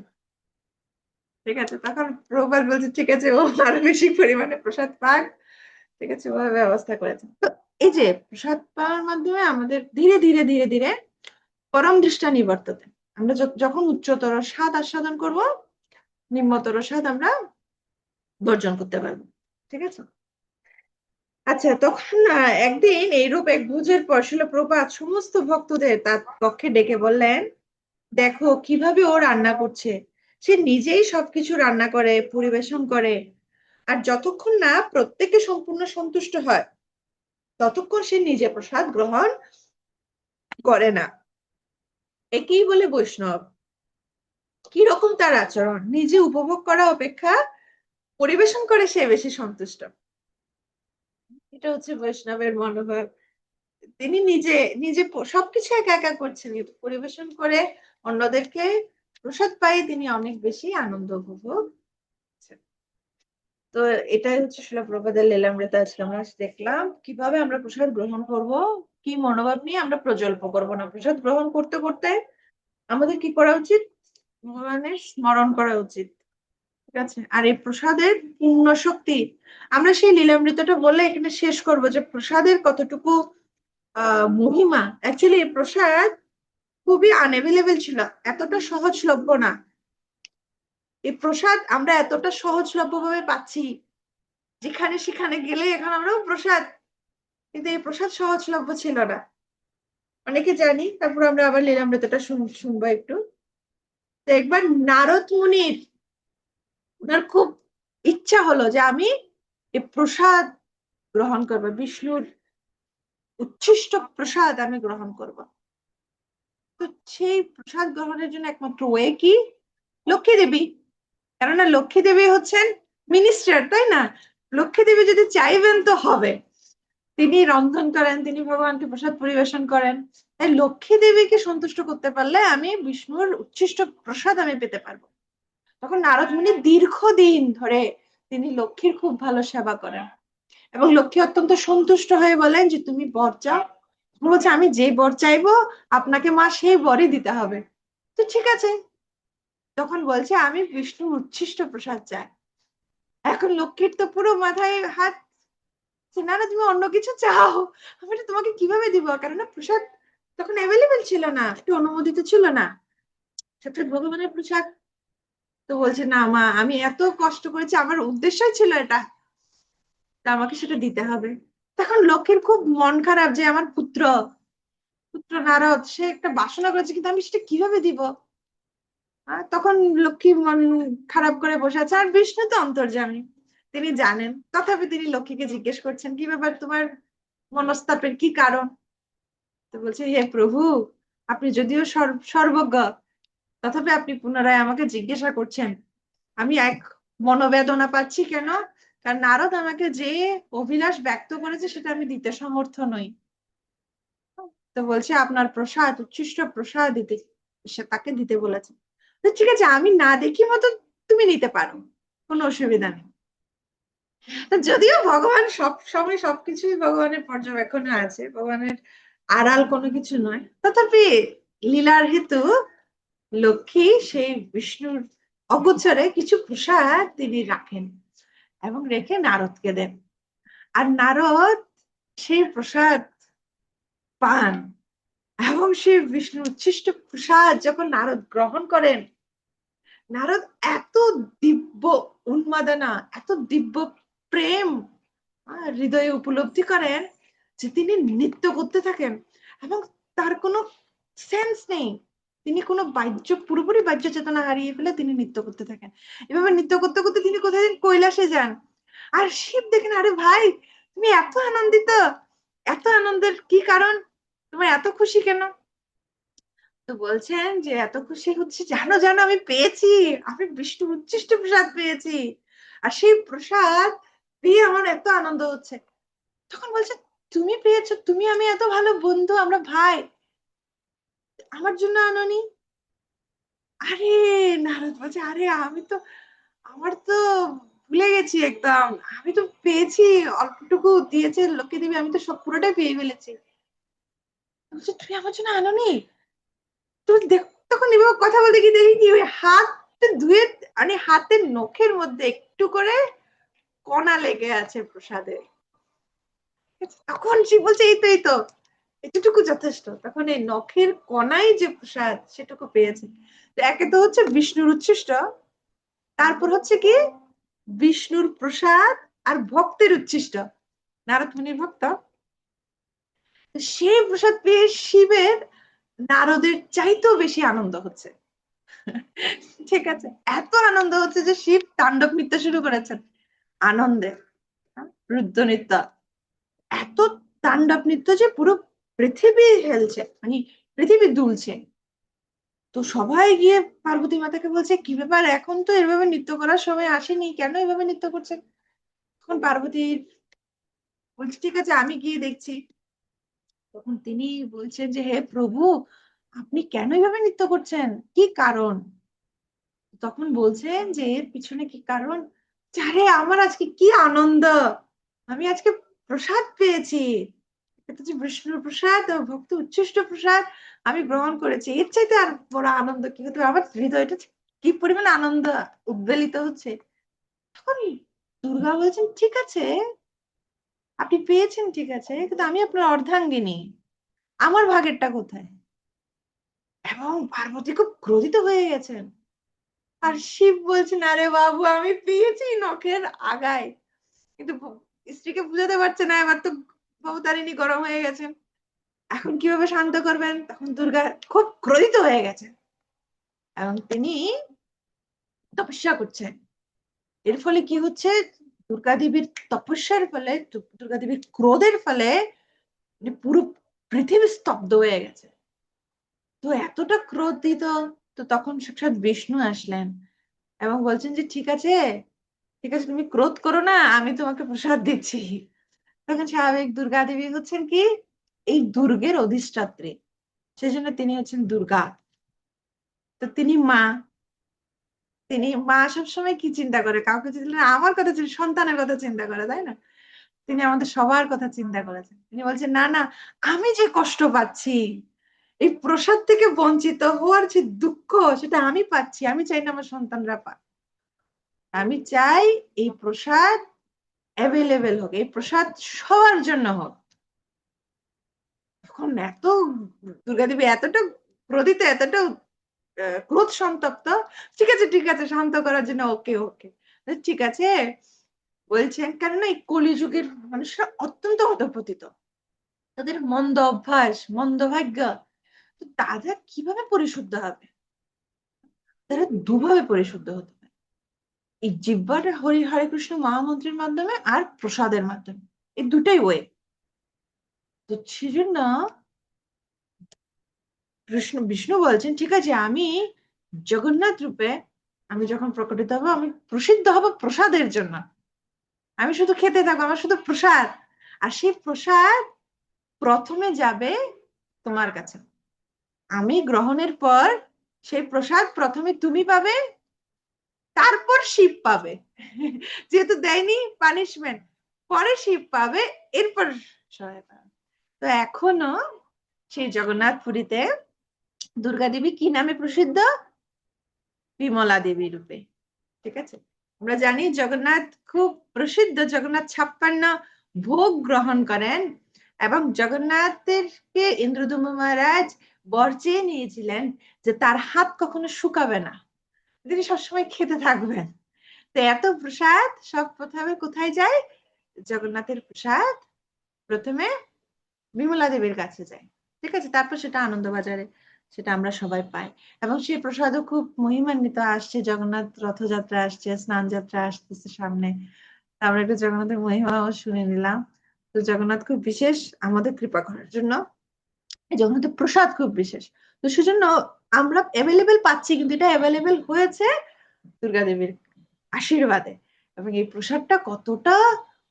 ঠিক আছে, তখন প্রভুপাদ বলছে ঠিক আছে, ও আরো বেশি পরিমাণে প্রসাদ পাক। ঠিক আছে, ওভাবে ব্যবস্থা করেছেন। তো এই যে প্রসাদ পাওয়ার মাধ্যমে আমাদের ধীরে ধীরে ধীরে ধীরে পরম দৃষ্টা নিবর্ততে, আমরা যখন উচ্চতর স্বাদ আস্বাদন করব, নিম্নতর স্বাদ আমরা বর্জন করতে পারবো। ঠিক আছে। আচ্ছা, তখন একদিন এইরূপ এক ভোজের পর শিলপ্রপাত সমস্ত ভক্তদের তার কক্ষে ডেকে বললেন, দেখো কিভাবে ও রান্না করছে। সে নিজেই সবকিছু রান্না করে পরিবেশন করে, আর যতক্ষণ না প্রত্যেকে সম্পূর্ণ সন্তুষ্ট হয় ততক্ষণ সে নিজে প্রসাদ গ্রহণ করে না। একেই বলে বৈষ্ণব। কি রকম তার আচরণ, নিজে উপভোগ করা অপেক্ষা পরিবেশন করে সে বেশি সন্তুষ্ট। এটা হচ্ছে বৈষ্ণবের মনোভাব। তিনি নিজে নিজে সবকিছু একা একা করছেন, কিন্তু পরিবেশন করে অন্যদেরকে প্রসাদ পাই তিনি অনেক বেশি আনন্দ উপভোগ করছেন। তো এটাই হচ্ছে শিলাপ্রপাদের লীলামৃত। আজকে আমরা দেখলাম কিভাবে আমরা প্রসাদ গ্রহণ করব, কি মনোভাব নিয়ে আমরা প্রজল্প করব না। প্রসাদ গ্রহণ করতে করতে আমাদের কি করা উচিত? ভগবানের স্মরণ করা উচিত। ঠিক আছে। আর এই প্রসাদের পূর্ণ শক্তি, আমরা সেই লীলামৃতটা বলে এখানে শেষ করব যে প্রসাদের কতটুকু মহিমা। অ্যাকচুয়ালি এই প্রসাদ খুবই আনএভেলেবেল ছিল, এতটা সহজলভ্য না। এই প্রসাদ আমরা এতটা সহজলভ্য ভাবে পাচ্ছি, যেখানে সেখানে গেলে এখন আমরা প্রসাদ, কিন্তু এই প্রসাদ সহজলভ্য ছিল না। অনেকে জানি, তারপর আমরা আবার লীলামৃতটা শুনবো একটু। তো একবার নারদ মুনির, ওনার খুব ইচ্ছা হলো যে আমি এই প্রসাদ গ্রহণ করবো, বিষ্ণুর উচ্ছিষ্ট প্রসাদ আমি গ্রহণ করব। তো সেই প্রসাদ গ্রহণের জন্য একমাত্র ওয়ে কি? লক্ষ্মী দেবী। কেননা লক্ষ্মী দেবী হচ্ছেন মিনিস্টার, তাই না? লক্ষ্মী দেবী যদি চাইবেন তো হবে। তিনি রন্ধন করেন, তিনি ভগবানকে প্রসাদ পরিবেশন করেন। তাই লক্ষ্মী দেবীকে সন্তুষ্ট করতে পারলে আমি বিষ্ণুর উচ্ছিষ্ট প্রসাদ আমি পেতে পারবো। তখন নারদ মুনি দীর্ঘদিন ধরে তিনি লক্ষ্মীর খুব ভালো সেবা করেন, এবং লক্ষ্মী অত্যন্ত সন্তুষ্ট হয়ে বলেন যে তুমি বর চাও। বলছে আমি যে বর চাইবো আপনাকে মা সেই বরই দিতে হবে। তো ঠিক আছে, তখন বলছে আমি বিষ্ণু উচ্ছিষ্ট প্রসাদ চাই। এখন লক্ষ্মীর তো পুরো মাথায় হাত, না না তুমি অন্য কিছু চাও, আমি এটা তোমাকে কিভাবে দিব, কেননা প্রসাদ তখন অ্যাভেলেবেল ছিল না, একটু অনুমোদিত ছিল না, সেটা ভগবানের প্রসাদ। তো বলছে না মা, আমি এত কষ্ট করেছি, আমার উদ্দেশ্যই ছিল এটা, তা আমাকে সেটা দিতে হবে। তখন লক্ষ্মীর খুব মন খারাপ যে আমার পুত্র পুত্র নারদ সে একটা বাসনা করেছে, কিন্তু আমি সেটা কিভাবে দিব। তখন লক্ষ্মী মন খারাপ করে বসে আছে, আর বিষ্ণু তো অন্তর্যামী, তিনি জানেন। তথাপি তিনি লক্ষ্মীকে জিজ্ঞেস করছেন কি ব্যাপার, তোমার মনস্তাপের কি কারণ? তো বলছে হে প্রভু, আপনি যদিও সর্বজ্ঞ, তথাপি আপনি পুনরায় আমাকে জিজ্ঞাসা করছেন। আমি এক মনোবেদনা পাচ্ছি। কেন? কারণ নারদ আমাকে যে অভিলাষ ব্যক্ত করেছে সেটা আমি দিতে সমর্থ নই। তো বলছে আপনার প্রসাদ, উচ্ছিষ্ট প্রসাদ দিতে, সে তাকে দিতে বলেছে। তো ঠিক আছে, আমি না দেখি মতো তুমি নিতে পারো, কোনো অসুবিধা নেই। তো যদিও ভগবান সব সময় সবকিছুই ভগবানের পর্যবেক্ষণে আছে, ভগবানের আড়াল কোনো কিছু নয়, তথাপি লীলার হেতু লক্ষ্মী সেই বিষ্ণুর অগোচরে কিছু প্রসাদ তিনি রাখেন এবং রেখে নারদকে দেন। আর নারদ সেই প্রসাদ পান, এবং সেই বিষ্ণুর উচ্ছিষ্ট প্রসাদ যখন নারদ গ্রহণ করেন, নারদ এত দিব্য উন্মাদনা, এত দিব্য প্রেম হৃদয়ে উপলব্ধি করেন যে তিনি নৃত্য করতে থাকেন, এবং তার কোনো সেন্স নেই। তিনি কোনো পুরোপুরি বাহ্য চেতনা হারিয়ে ফেলে তিনি নৃত্য করতে থাকেন। এভাবে নৃত্য করতে করতে তিনি কোথায় যেন কৈলাসে যান। আর শিব দেখেন, আরে ভাই তুমি এত আনন্দিত, এত আনন্দের কি কারণ, তোমার এত খুশি কেন? তো বলছেন যে এত খুশি হচ্ছে, জানো জানো আমি পেয়েছি, আমি বিষ্ণু উচ্ছিষ্ট প্রসাদ পেয়েছি, আর সেই প্রসাদ পেয়ে আমার এত আনন্দ হচ্ছে। তখন বলছে তুমি পেয়েছো, তুমি আমি এত ভালো বন্ধু, আমরা ভাই, আমার জন্য আনোনি? আরে নারদ বলছে, আরে আমি তো, আমার তো ভুলে গেছি একদম, আমি তো পেয়েছি, অল্পটুকু দিয়েছে লোকে দিবি, আমি তো সব পুরোটাই পেয়ে ফেলেছি। বলছে তুমি আমার জন্য আনোনি? তুমি দেখ, তখন এভাবে কথা বলতে গিয়ে দেখি কি ওই হাত ধুয়ে, মানে হাতের নখের মধ্যে একটু করে কণা লেগে আছে প্রসাদের। তখন সে বলছে এই তো এই তো, এতটুকু যথেষ্ট। তখন এই নখের কণাই যে প্রসাদ সেটুকু পেয়েছে। তো একে তো হচ্ছে বিষ্ণুর উচ্ছিষ্ট, তারপর হচ্ছে কি বিষ্ণুর প্রসাদ আর ভক্তের উচ্ছিষ্ট, নারদ মুনির ভক্ত। সেই প্রসাদ পেয়ে শিবের নারদের চাইতেও বেশি আনন্দ হচ্ছে। ঠিক আছে, এত আনন্দ হচ্ছে যে শিব তাণ্ডব নৃত্য শুরু করেছেন আনন্দে, রুদ্র নৃত্য। এত তাণ্ডব নৃত্য যে পুরো পৃথিবী হেলছে, মানে পৃথিবী দুলছে। তো সবাই গিয়ে পার্বতী মাতাকে বলছে কি ব্যাপার, এখন তো এভাবে নৃত্য করার সময় আসেনি, কেন এভাবে নৃত্য করছেন? তখন পার্বতী বলছে ঠিক আছে আমি গিয়ে দেখছি। তখন তিনি বলছেন যে হে প্রভু, আপনি কেন এভাবে নৃত্য করছেন, কি কারণ? তখন বলছেন যে এর পিছনে কি কারণ, আরে আমার আজকে কি আনন্দ, আমি আজকে প্রসাদ পেয়েছি, এটা যে বিষ্ণুর প্রসাদ ও ভক্ত উচ্ছিষ্ট প্রসাদ আমি গ্রহণ করেছি, এর চাইতে আর বড় আনন্দ কি হতে পারে? আমার হৃদয়টা কি পরিমাণ আনন্দ উদ্বেলিত হচ্ছে। তখন দুর্গা বলছেন ঠিক আছে, আপনি পেয়েছেন ঠিক আছে, কিন্তু আমি আপনার অর্ধাঙ্গিনী, আমার ভাগেরটা কোথায়? এবং পার্বতী খুব ক্রোধিত হয়ে গেছেন। আর শিব বলছেন আরে বাবু আমি পেয়েছি নখের আগায়, কিন্তু স্ত্রীকে বুঝাতে পারছে না, এবার তো ভবতারিণী গরম হয়ে গেছেন, এখন কিভাবে শান্ত করবেন? তখন দুর্গা খুব ক্রোধিত হয়ে গেছে এবং তিনি তপস্যা করছেন। এর ফলে কি হচ্ছে, দুর্গা দেবীর তপস্যার ফলে, দুর্গা দেবীর ক্রোধের ফলে মানে পুরো পৃথিবী স্তব্ধ হয়ে গেছে। তো এতটা ক্রোধিত, তো তখন সাক্ষাৎ বিষ্ণু আসলেন এবং বলছেন যে ঠিক আছে, ঠিক আছে তুমি ক্রোধ করো না, আমি তোমাকে প্রসাদ দিচ্ছি। তখন স্বাভাবিক দুর্গা দেবী হচ্ছেন কি এই দুর্গের অধিষ্ঠাত্রী, সেজন্য তিনি হচ্ছেন দুর্গা। তো তিনি মা, তিনি মা সবসময় কি চিন্তা করে, কাউকে চিন্তা, আমার কথা চিন্তা, সন্তানের কথা চিন্তা করে, তাই না? তিনি আমাদের সবার কথা চিন্তা করেছেন। তিনি বলছেন না না, আমি যে কষ্ট পাচ্ছি, এই প্রসাদ থেকে বঞ্চিত হওয়ার যে দুঃখ, সেটা আমি পাচ্ছি, আমি চাই না আমার সন্তানরা পাক, আমি চাই এই প্রসাদ অ্যাভেলেবেল হোক, এই প্রসাদ সবার জন্য হোক। এখন এত দুর্গাদেবী এতটা ক্রোধিত, এতটা ক্রোধ সন্তপ্ত, ঠিক আছে ঠিক আছে, শান্ত করার জন্য ওকে ওকে ঠিক আছে বলছেন, কেননা এই কলিযুগের মানুষরা অত্যন্ত অধঃপতিত, তাদের মন্দ অভ্যাস মন্দ ভাগ্য, তো তারা কিভাবে পরিশুদ্ধ হবে? তারা দুভাবে পরিশুদ্ধ হতে পারে, এই জিহ্বার হরি হরে কৃষ্ণ মহামন্ত্রের মাধ্যমে আর প্রসাদের মাধ্যমে, এই দুটাই ওয়ে। তো সেজন্য বিষ্ণু বলছেন ঠিক আছে, আমি জগন্নাথ রূপে আমি যখন প্রকটিত হবো, আমি প্রসিদ্ধ হব প্রসাদের জন্য, আমি শুধু খেতে থাকবো, আমার শুধু প্রসাদ, আর সেই প্রসাদ প্রথমে যাবে তোমার কাছে, আমি গ্রহণের পর সেই প্রসাদ প্রথমে তুমি পাবে, তারপর শিব পাবে। যেহেতু দেয়নি পানিশমেন্ট, পরে শিব পাবে, এরপর সবাই পাবে। তো এখনো সেই জগন্নাথ পুরীতে দুর্গা দেবী কি নামে প্রসিদ্ধ? বিমলা দেবী রূপে। ঠিক আছে, আমরা জানি জগন্নাথ খুব প্রসিদ্ধ, জগন্নাথ 56 ভোগ গ্রহণ করেন এবং জগন্নাথেরকে ইন্দ্রদুম্ন মহারাজ বর চেয়ে নিয়েছিলেন যে তার হাত কখনো শুকাবে না, তিনি সবসময় খেতে থাকবেন। তো এত প্রসাদ সব প্রথমে কোথায় যায়? জগন্নাথের প্রসাদ প্রথমে বিমলা দেবীর কাছে যায়। ঠিক আছে, তারপর সেটা আনন্দবাজারে সেটা আমরা সবাই পাই। এবং সেই প্রসাদও খুব মহিমান্বিত। আসছে জগন্নাথ রথযাত্রা, আসছে স্নান যাত্রা আসতেছে সামনে, আমরা একটু জগন্নাথের মহিমাও শুনে নিলাম। তো জগন্নাথ খুব বিশেষ আমাদের কৃপা করার জন্য, এই জগন্নাথের প্রসাদ খুব বিশেষ। তো সেজন্য আমরা অ্যাভেলেবেল পাচ্ছি, কিন্তু এটা অ্যাভেলেবেল হয়েছে দুর্গা দেবীর আশীর্বাদে। এবং এই প্রসাদটা কতটা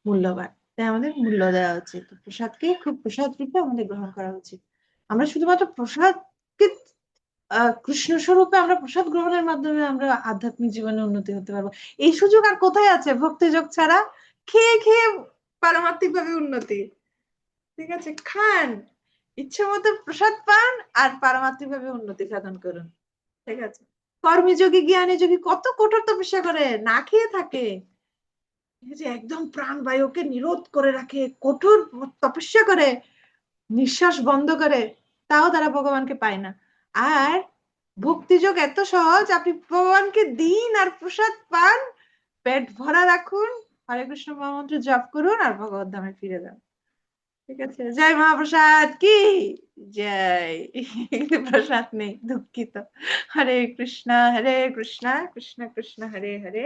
মূল্যবান, তাই আমাদের মূল্য দেওয়া উচিত। তো প্রসাদকে খুব প্রসাদ রূপে আমাদের গ্রহণ করা উচিত। আমরা শুধুমাত্র প্রসাদকে কৃষ্ণ স্বরূপে আমরা প্রসাদ গ্রহণের মাধ্যমে আমরা আধ্যাত্মিক জীবনে উন্নতি হতে পারবো। এই সুযোগ আর কোথায় আছে ভক্তিযোগ ছাড়া? খেয়ে খেয়ে পারমার্থিক ভাবে উন্নতি। ঠিক আছে, খান, ইচ্ছে মতো প্রসাদ পান, আর পারমার্থিক ভাবে উন্নতি সাধন করুন। ঠিক আছে, কর্মী যোগী জ্ঞানী যোগী কত কঠোর তপস্যা করে, না খেয়ে থাকে, ঠিক আছে, একদম প্রাণবায়ুকে নিরোধ করে রাখে, কঠোর তপস্যা করে, নিঃশ্বাস বন্ধ করে, তাও তারা ভগবানকে পায় না। আর ভক্তিযোগ এত সহজ, আপনি ভগবানকে দিন আর প্রসাদ পান, পেট ভরা রাখুন, হরে কৃষ্ণ মহামন্ত্র জপ করুন, আর ভগবত ধামে ফিরে যান। ঠিক আছে, জয় মহাপ্রসাদ কি জয়। কিন্তু প্রসাদ নেই, দুঃখিত। হরে কৃষ্ণ কৃষ্ণ কৃষ্ণ হরে হরে,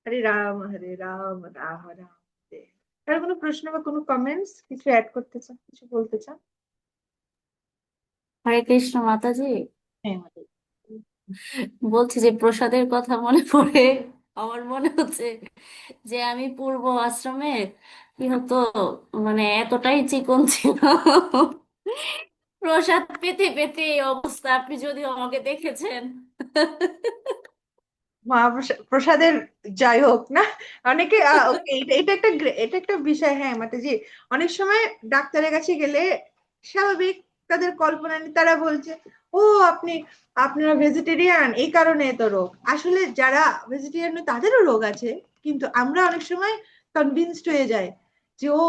হরে রাম রাম রাম হরে। আর কোনো প্রশ্ন বা কোনো কমেন্টস, কিছু অ্যাড করতে চান, কিছু বলতে চান? হরে কৃষ্ণ মাতাজি। হ্যাঁ মাতাজি। বলছি যে প্রসাদের কথা মনে পড়ে, আমার মনে হচ্ছে যে আমি পূর্ব আশ্রমে কি হতো, মানে এতটাই চিকন ছিল, প্রসাদ পেতে পেতে এই অবস্থা। আপনি যদিও আমাকে দেখেছেন। প্রসাদের যাই হোক না, অনেকে okay, এটা একটা এটা একটা বিষয়। হ্যাঁ মাতাজি, অনেক সময় ডাক্তারের কাছে গেলে স্বাভাবিক তাদের কল্পনা নেই, তারা বলছে ও আপনারা ভেজিটেরিয়ান, এই কারণে এত রোগ। আসলে যারা ভেজিটেরিয়ান নয় তাদেরও রোগ আছে, কিন্তু আমরা অনেক সময় কনভিন্সড হয়ে যাই যে ও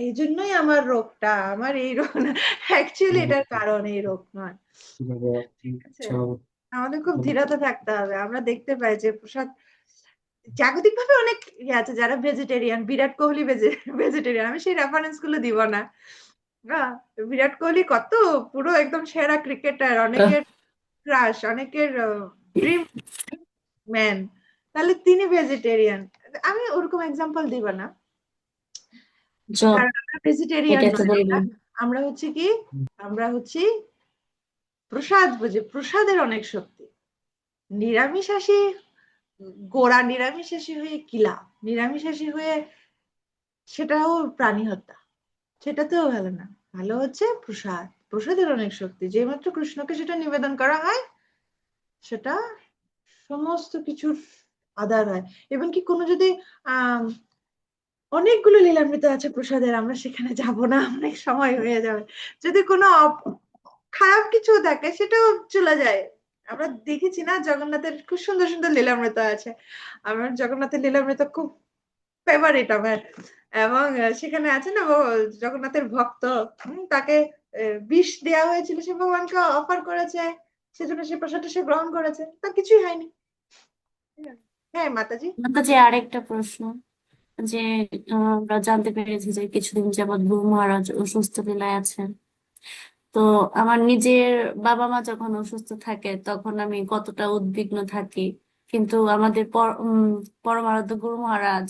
এই জন্যই আমার রোগটা, আমার এই রোগ না, অ্যাকচুয়ালি এটার কারণ এই রোগ নয়। ঠিক আছে, আমাদের খুব ধীরতা থাকতে হবে। আমরা দেখতে পাই যে প্রসাদ জাগতিক ভাবে অনেক ইয়ে আছে যারা ভেজিটেরিয়ান, বিরাট কোহলি ভেজিটেরিয়ান, আমি সেই রেফারেন্স গুলো দিব না। বিরাট কোহলি কত পুরো একদম সেরা ক্রিকেটার, অনেকের ক্রাশ, অনেকের ড্রিম ম্যান, তাহলে তিনি ভেজিটেরিয়ান। আমি ওরকম এক্সাম্পল দিব না, জব, কারণ আমরা ভেজিটেরিয়ান এটা তো নয়। বলবেন। আমরা হচ্ছে কি, আমরা হচ্ছি প্রসাদ বুঝে, প্রসাদের অনেক শক্তি। নিরামিষাশী গোড়া নিরামিষাশী হয়ে কি লাভ? নিরামিষাশী হয়ে সেটাও প্রাণী হত্যা, সেটাতেও ভালো না। ভালো হচ্ছে প্রসাদ, প্রসাদের অনেক শক্তি। যে মাত্র কৃষ্ণকে সেটা নিবেদন করা হয়, সেটা সমস্ত কিছুর আধার হয়। এবং কি কোনো যদি আহ অনেকগুলো লীলামৃত আছে প্রসাদের, আমরা সেখানে যাব না, অনেক সময় হয়ে যাবে। যদি কোনো খারাপ কিছু থাকে সেটাও চলে যায়। আমরা দেখেছি না, জগন্নাথের খুব সুন্দর সুন্দর লীলামৃত আছে। আমার জগন্নাথের লীলামৃত খুব ফেভারিট আমার। এবং সেখানে আছে না, ও জগন্নাথের ভক্ত, তাকে বিষ দেওয়া হয়েছিল, সে ভগবানকে অফার করেছে, সেজন্য সে প্রসাদটা সে গ্রহণ করেছে, তার কিছুই হয়নি। হ্যাঁ মাতাজি। মাতাজি আরেকটা প্রশ্ন, যে আমরা জানতে পেরেছি যে কিছুদিন যাবৎ গুরু মহারাজ অসুস্থ লীলায় আছেন। তো আমার নিজের বাবা মা যখন অসুস্থ থাকে তখন আমি কতটা উদ্বিগ্ন থাকি, কিন্তু আমাদের পরমারাধ্য গুরু মহারাজ,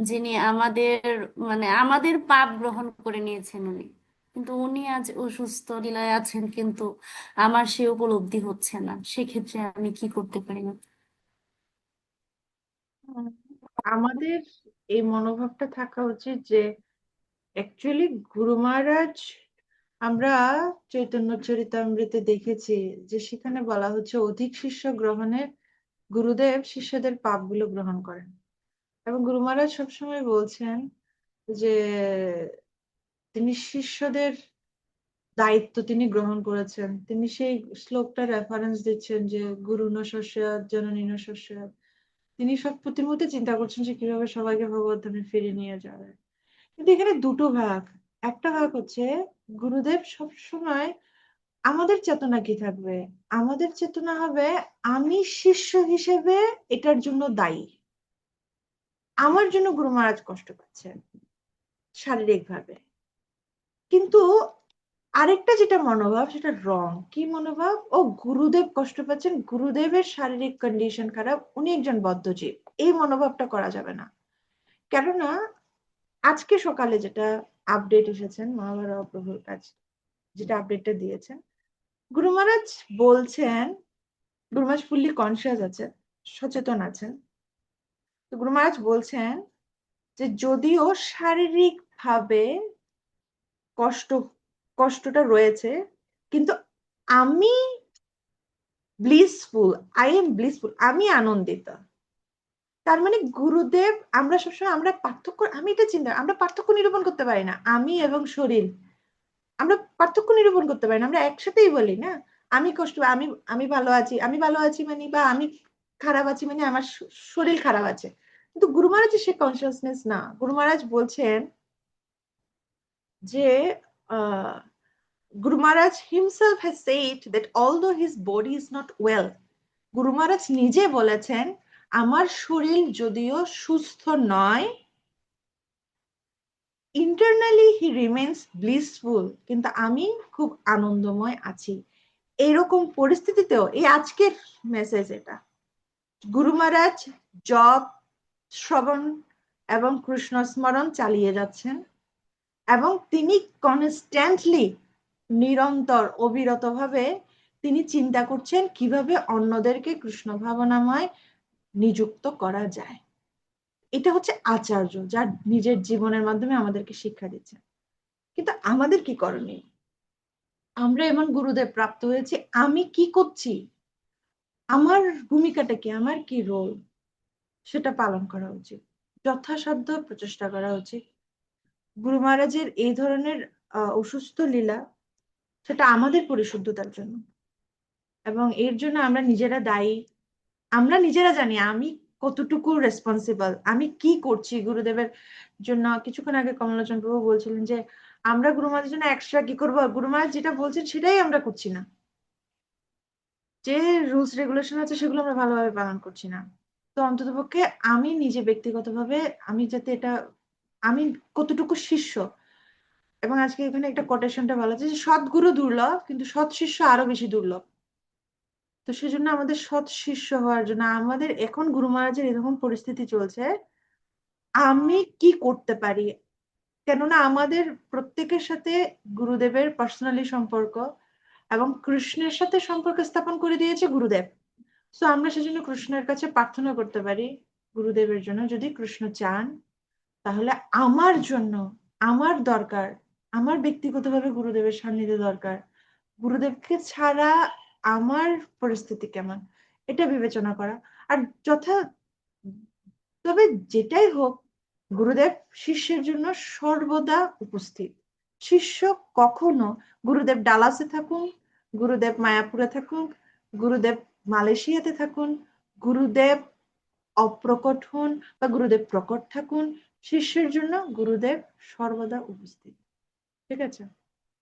যিনি আমাদের মানে আমাদের পাপ গ্রহণ করে নিয়েছেন উনি, কিন্তু উনি আজ অসুস্থ লীলায় আছেন, কিন্তু আমার সে উপলব্ধি হচ্ছে না। সেক্ষেত্রে আমি কি করতে পারি না? আমাদের এই মনোভাবটা থাকা উচিত যে অ্যাকচুয়ালি গুরু মহারাজ, আমরা চৈতন্য চরিতামৃতে দেখেছি যে সেখানে বলা হচ্ছে অধিক শিষ্য গ্রহণে গুরুদেব শিষ্যদের পাপগুলো গ্রহণ করেন। এবং গুরু মহারাজ সবসময় বলছেন যে তিনি শিষ্যদের দায়িত্ব তিনি গ্রহণ করেছেন। তিনি সেই শ্লোকটা রেফারেন্স দিচ্ছেন যে গুরু ন শস্যাৎ জননী ন শস্যাৎ। তিনি সব প্রতিমুহূর্তে চিন্তা করছেন যে কিভাবে সবাইকে ভগবত ধামে ফিরিয়ে নিয়ে যাবে। কিন্তু এখানে দুটো ভাগ। একটা ভাগ হচ্ছে গুরুদেব সব সময় আমাদের চেতনা কি থাকবে, আমাদের চেতনা হবে আমি শিষ্য হিসেবে এটার জন্য দায়ী, আমার জন্য গুরু মহারাজ কষ্ট পাচ্ছেন শারীরিক ভাবে। কিন্তু আরেকটা যেটা মনোভাব সেটা রং। কি মনোভাব? ও গুরুদেব কষ্ট পাচ্ছেন, গুরুদেবের শারীরিক কন্ডিশন খারাপ, উনি একজন বদ্ধজীব, এই মনোভাবটা করা যাবে না। কেননা আজকে সকালে যেটা আপডেট এসেছেন মহাভারত প্রভুর কাছে, যেটা আপডেটটা দিয়েছেন, গুরু মহারাজ বলছেন, গুরু মহারাজ ফুললি কনসিয়াস আছেন, সচেতন আছেন। তো গুরু মহারাজ বলছেন যে যদিও শারীরিক ভাবে কষ্টটা রয়েছে, কিন্তু আমি ব্লিসফুল, আই এম ব্লিসফুল, আমি আনন্দিত। তার মানে গুরুদেব, আমরা সবসময় আমরা পার্থক্য, আমি এটা চিন্তা, আমরা পার্থক্য নিরূপণ করতে পারি না, আমি এবং শরীর, আমরা পার্থক্য নিরূপণ করতে পারি না, আমরা একসাথেই বলি না আমি কষ্ট, আমি আমি ভালো আছি, আমি ভালো আছি মানে, বা আমি খারাপ আছি মানে আমার শরীর খারাপ আছে। কিন্তু গুরু মহারাজের সে কনসিয়াসনেস না। গুরু মহারাজ বলছেন যে Guru Maharaj himself has said that although his body is not well, গুরু মহারাজ নিজে বলেছেন আমার শরীর যদিও সুস্থ নয়, ইন্টারনালি হি রিমেন্স ব্লিসফুল, কিন্তু আমি খুব আনন্দময় আছি। এরকম পরিস্থিতিতেও এই আজকের মেসেজ এটা, গুরু মহারাজ জপ, শ্রবণ এবং কৃষ্ণ স্মরণ চালিয়ে যাচ্ছেন, এবং তিনি কনস্ট্যান্টলি, নিরন্তর অবিরতভাবে তিনি চিন্তা করছেন কিভাবে অন্যদেরকে কৃষ্ণ ভাবনাময় নিযুক্ত করা যায়। এটা হচ্ছে আচার্য, যার নিজের জীবনের মাধ্যমে আমাদেরকে শিক্ষা দিচ্ছেন। কিন্তু আমাদের কি করণীয়? আমরা এমন গুরুদেব প্রাপ্ত হয়েছে, আমি কি করছি, আমার ভূমিকাটা কি, আমার কি রোল, সেটা পালন করা উচিত, যথাসাধ্য প্রচেষ্টা করা উচিত। গুরু মহারাজের এই ধরনের অসুস্থ লীলা, সেটা আমাদের পরিশুদ্ধতার জন্য, এবং এর জন্য আমরা নিজেরা দায়ী। আমরা নিজেরা জানি আমি কতটুকু রেসপন্সিবল, আমি কি করছি গুরুদেবের জন্য। কিছুক্ষণ আগে কমলোচন প্রভু বলছিলেন যে আমরা গুরু মহারাজের জন্য এক্সট্রা কি করবো, গুরু মহারাজ যেটা বলছেন সেটাই আমরা করছি না, যে রুলস রেগুলেশন আছে সেগুলো আমরা ভালোভাবে পালন করছি না। তো অন্ততপক্ষে আমি নিজে ব্যক্তিগতভাবে, আমি যাতে এটা, আমি কতটুকু শিষ্য। এবং আজকে এখানে একটা কোটেশনটা ভালো আছে যে সৎগুরু দুর্লভ, কিন্তু সৎ শিষ্য আরো বেশি দুর্লভ। তো সেজন্য আমাদের সৎ শিষ্য হওয়ার জন্য, আমাদের এখন গুরু মহারাজের এরকম পরিস্থিতি চলছে, আমি কি করতে পারি? কেননা আমাদের প্রত্যেকের সাথে গুরুদেবের পার্সোনালি সম্পর্ক, এবং কৃষ্ণের সাথে সম্পর্ক স্থাপন করে দিয়েছে গুরুদেব। তো আমরা সেজন্য কৃষ্ণের কাছে প্রার্থনা করতে পারি গুরুদেবের জন্য, যদি কৃষ্ণ চান তাহলে আমার জন্য, আমার দরকার, আমার ব্যক্তিগতভাবে গুরুদেবের সান্নিধ্য দরকার, গুরুদেবকে ছাড়া আমার পরিস্থিতি কেমন, এটা বিবেচনা করা। আর যথা, তবে যেটাই হোক, গুরুদেব শিষ্যের জন্য সর্বদা উপস্থিত। শিষ্য কখনো, গুরুদেব ডালাসে থাকুন, গুরুদেব মায়াপুরে থাকুন, গুরুদেব মালয়েশিয়াতে থাকুন, গুরুদেব অপ্রকট হন বা গুরুদেব প্রকট থাকুন, শিষ্যের জন্য গুরুদেব সর্বদা উপস্থিত। ঠিক আছে?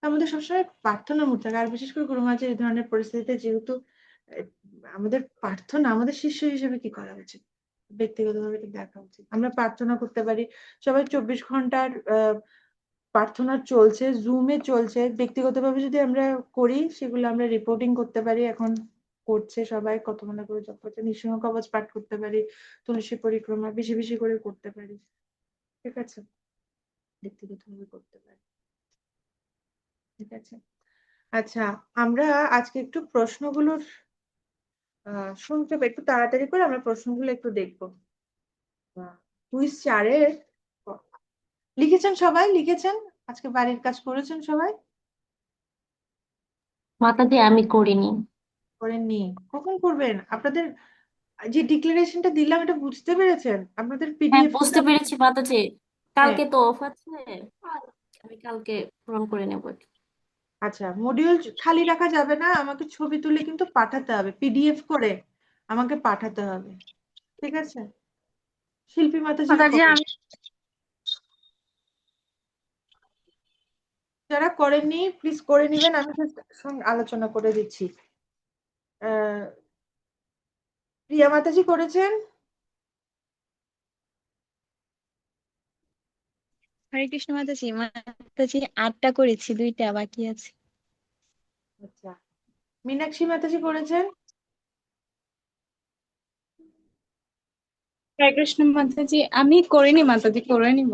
আমাদের সবসময় প্রার্থনা করতে হবে। আর বিশেষ করে গুরু মহারাজের এই ধরনের পরিস্থিতিতে যেহেতু আহ, আমাদের প্রার্থনা, আমাদের শিষ্য হিসেবে কি করা উচিত, ব্যক্তিগতভাবে এটা দেখা উচিত। আমরা প্রার্থনা করতে পারি, সবাই 24 ঘন্টার প্রার্থনা চলছে, জুমে চলছে, ব্যক্তিগতভাবে যদি আমরা করি সেগুলো আমরা রিপোর্টিং করতে পারি। এখন করছে সবাই, কত মনে করে জপ করছে, নৃসিংহ কবচ পাঠ করতে পারি, তুলসী পরিক্রমা বেশি বেশি করে করতে পারি। ঠিক আছে? ব্যক্তিগতভাবে করতে পারি। ঠিক আছে? আচ্ছা, আমরা আজকে একটু প্রশ্নগুলোর শুনতে হবে, একটু তাড়াতাড়ি করে আমরা প্রশ্নগুলো একটু দেখবো। কুইজ 4-এর লিখেছেন সবাই? লিখেছেন? আজকে বাড়ির কাজ করেছেন সবাই? মাতাদি আমি করিনি। করেননি? কখন করবেন? আপনাদের যে ডিক্লারেশনটা দিলাম এটা বুঝতে পেরেছেন? আপনাদের হ্যাঁ, পিডিএফ, বুঝতে পেরেছি মাতাজি। হ্যাঁ, কালকে তো অফ আছে, আমি কালকে পূরণ করে নেবো। আচ্ছা, মডিউল খালি রাখা যাবে না, আমাকে ছবি তুলে কিন্তু পাঠাতে হবে, পিডিএফ করে আমাকে পাঠাতে হবে। ঠিক আছে? শিল্পী মাতাজিও মাতাজি করে। আমি যারা করেননি প্লিজ করে নিবেন, আমি just সঙ্গে আলোচনা করে দিচ্ছি। আহ প্রিয়া মাতাজি করেছেন? হরে কৃষ্ণ মাতাজি, মাতাজি 8টা করেছি, 2টা বাকি আছে। আচ্ছা, মীনাক্ষী মাতাজি করেছেন? হরে কৃষ্ণ মাতাজি, আমি করিনি মাতাজি, করে নিব,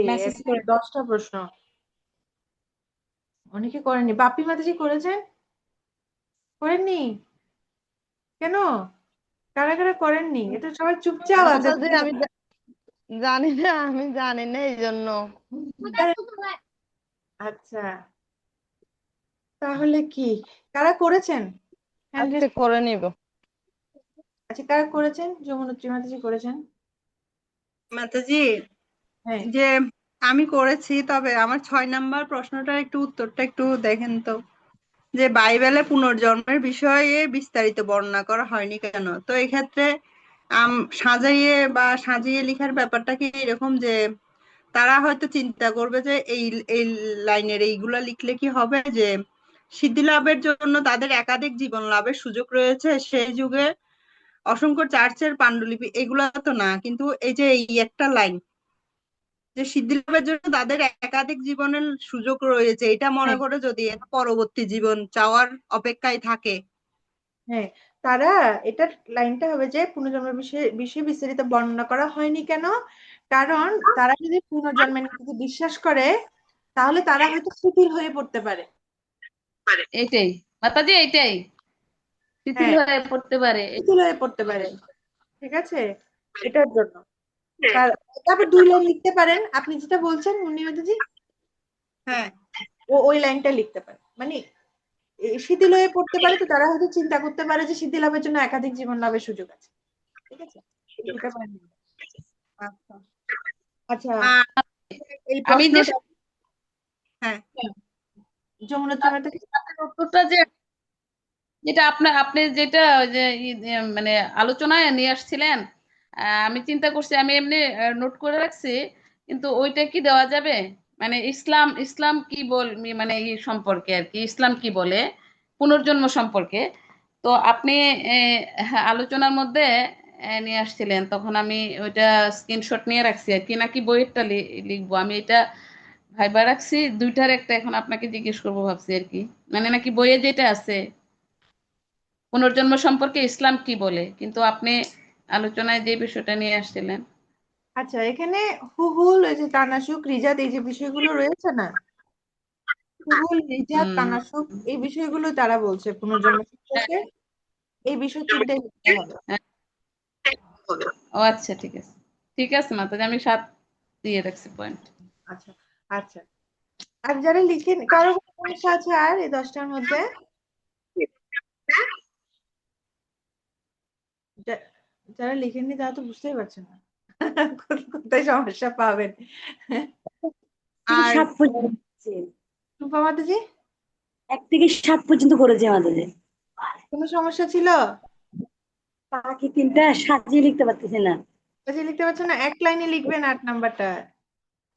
মেসেজ এখানে করে। 10টা প্রশ্ন, অনেকে করেননি। বাপি মাতাজি করেছেন? করেননি কেন? কারা কারা করেননি? এটা সবাই চুপচাপ আছে। মাতাজি আমি জানি না, আমি জানি না এই জন্য। আচ্ছা, তাহলে কি কারা করেছেন? হ্যান্ড আজকে রেজ। করে নিব। আচ্ছা, কারা করেছেন? যমুনাত্রী মাতাজি করেছেন? মাতাজি, হ্যাঁ, যে আমি করেছি, তবে আমার 6 নাম্বার প্রশ্নটার একটু উত্তরটা একটু দেখেন তো, যে বাইবেলে পুনর্জন্মের বিষয়ে বিস্তারিত বর্ণনা করা হয়নি কেন? তো এক্ষেত্রে সাজিয়ে লেখার ব্যাপারটা কি এরকম যে তারা হয়তো চিন্তা করবে যে এই লাইনের এইগুলা লিখলে কি হবে, যে সিদ্ধি লাভের জন্য তাদের একাধিক জীবন লাভের সুযোগ রয়েছে সেই যুগে অসংখ্য চার্চের পাণ্ডুলিপি, এগুলা তো না, কিন্তু এই যে এই একটা লাইন যে সিদ্ধি লাভের জন্য তাদের একাধিক জীবনের সুযোগ রয়েছে, এটা মনে হ্যাঁ, করে যদি এরা পরবর্তী জীবন চাওয়ার অপেক্ষায় থাকে। হ্যাঁ, তারা এটার লাইনটা হবে যে পুনর্জন্মের বিষয়ে বিষয়ে বিস্তারিত বর্ণনা করা হয়নি কেন? কারণ তারা যদি পুনর্জন্মের নিয়ে বিশ্বাস করে তাহলে তারা হয়তো শিথিল হয়ে পড়তে পারে। এইটাই মাতাজি, এইটাই শিথিল হ্যাঁ, হয়ে পড়তে পারে। শিথিল হয়ে পড়তে পারে। ঠিক আছে, এটার জন্য। তারপর 2 লাইন লিখতে পারেন আপনি যেটা বলছেন মুন্নিমাতাজি, হ্যাঁ, ওই লাইনটা লিখতে পারেন। মানে শিথিল হয়ে পড়তে পারে, তো তারা হয়তো চিন্তা করতে পারে যে সিদ্ধি লাভের জন্য একাধিক জীবন লাভের সুযোগ আছে। ঠিক আছে, এটা পারেন। আচ্ছা। আচ্ছা, আর এই আমি যে প্রশ্নটা হ্যাঁ, যমুনাত্রী মাতাজি। উত্তরটা যে যেটা আপনি যেটা ওই যে মানে আলোচনায় নিয়ে আসছিলেন, আমি চিন্তা করছি, আমি এমনি নোট করে রাখছি, কিন্তু ওইটা কি দেওয়া যাবে? মানে ইসলাম ইসলাম কি মানে এই সম্পর্কে আর কি, ইসলাম কি বলে পুনর্জন্ম সম্পর্কে। তো আপনি হ্যাঁ, আলোচনার মধ্যে নিয়ে আসছিলেন, তখন আমি ওইটা স্ক্রিনশট নিয়ে রাখছি আর কি, নাকি বইয়েরটা লিখবো আমি, এটা ভাইবা রাখছি দুইটার একটা, এখন আপনাকে জিজ্ঞেস করবো ভাবছি আর কি, মানে নাকি বইয়ে যেটা আছে পুনর্জন্ম সম্পর্কে ইসলাম কি বলে, কিন্তু আপনি আলোচনায় যে বিষয়টা নিয়ে আসছিলেন। আচ্ছা, এখানে হুহুল, এই যে তানাসুক রিজাত, এই যে বিষয়গুলো রয়েছে না, হুহুল রিজাত হুম। তানাসুক, এই বিষয়গুলো তারা বলছে পুনর্জন্ম সম্পর্কে। এই বিষয় 3টাই লিখতে হবে। হ্যাঁ, ও আচ্ছা, ঠিক আছে, ঠিক আছে মাতাজি, আমি 7 দিয়ে রাখছি পয়েন্ট। আচ্ছা, আচ্ছা। আর যারা লিখেন, কারো কোনো সমস্যা আছে আর এই 10টার মধ্যে? যা- যারা লিখেননি তারা তো বুঝতেই পারছে না কোথায় সমস্যা পাবেন। থেকে আর 7 পর্যন্ত করেছে। রূপা মাতাজি, 1 থেকে 7 পর্যন্ত করেছে আমাদের। কোনো সমস্যা ছিল? বাকি 3টা সাজিয়ে লিখতে পারতেছে না। মাতাজি লিখতে পারছেন না? এক লাইনে লিখবেন 8 নাম্বারটা,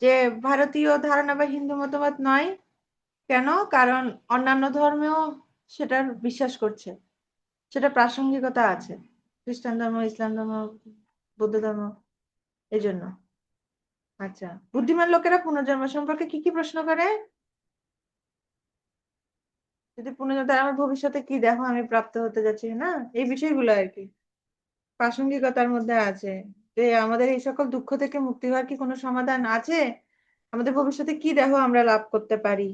যে ভারতীয় ধারণা বা হিন্দু মতবাদ নয়। কেন? কারণ অন্যান্য ধর্মেও সেটার বিশ্বাস করছে, সেটা প্রাসঙ্গিকতা আছে, খ্রিস্টান ধর্ম, ইসলাম ধর্ম, বৌদ্ধ ধর্ম, এই জন্য। আচ্ছা, বুদ্ধিমান লোকেরা পুনর্জন্ম সম্পর্কে কি কি প্রশ্ন করে? যদি পুনর্জন্ম, তাহলে আমার ভবিষ্যতে কি দেখো আমি প্রাপ্ত হতে যাচ্ছি না, এই বিষয়গুলো আর কি প্রাসঙ্গিকতার মধ্যে আছে। যে আমাদের এই সকল দুঃখ থেকে মুক্তি হওয়ার কি কোনো সমাধান আছে? আমাদের ভবিষ্যতে কি দেখো আমরা লাভ করতে পারি?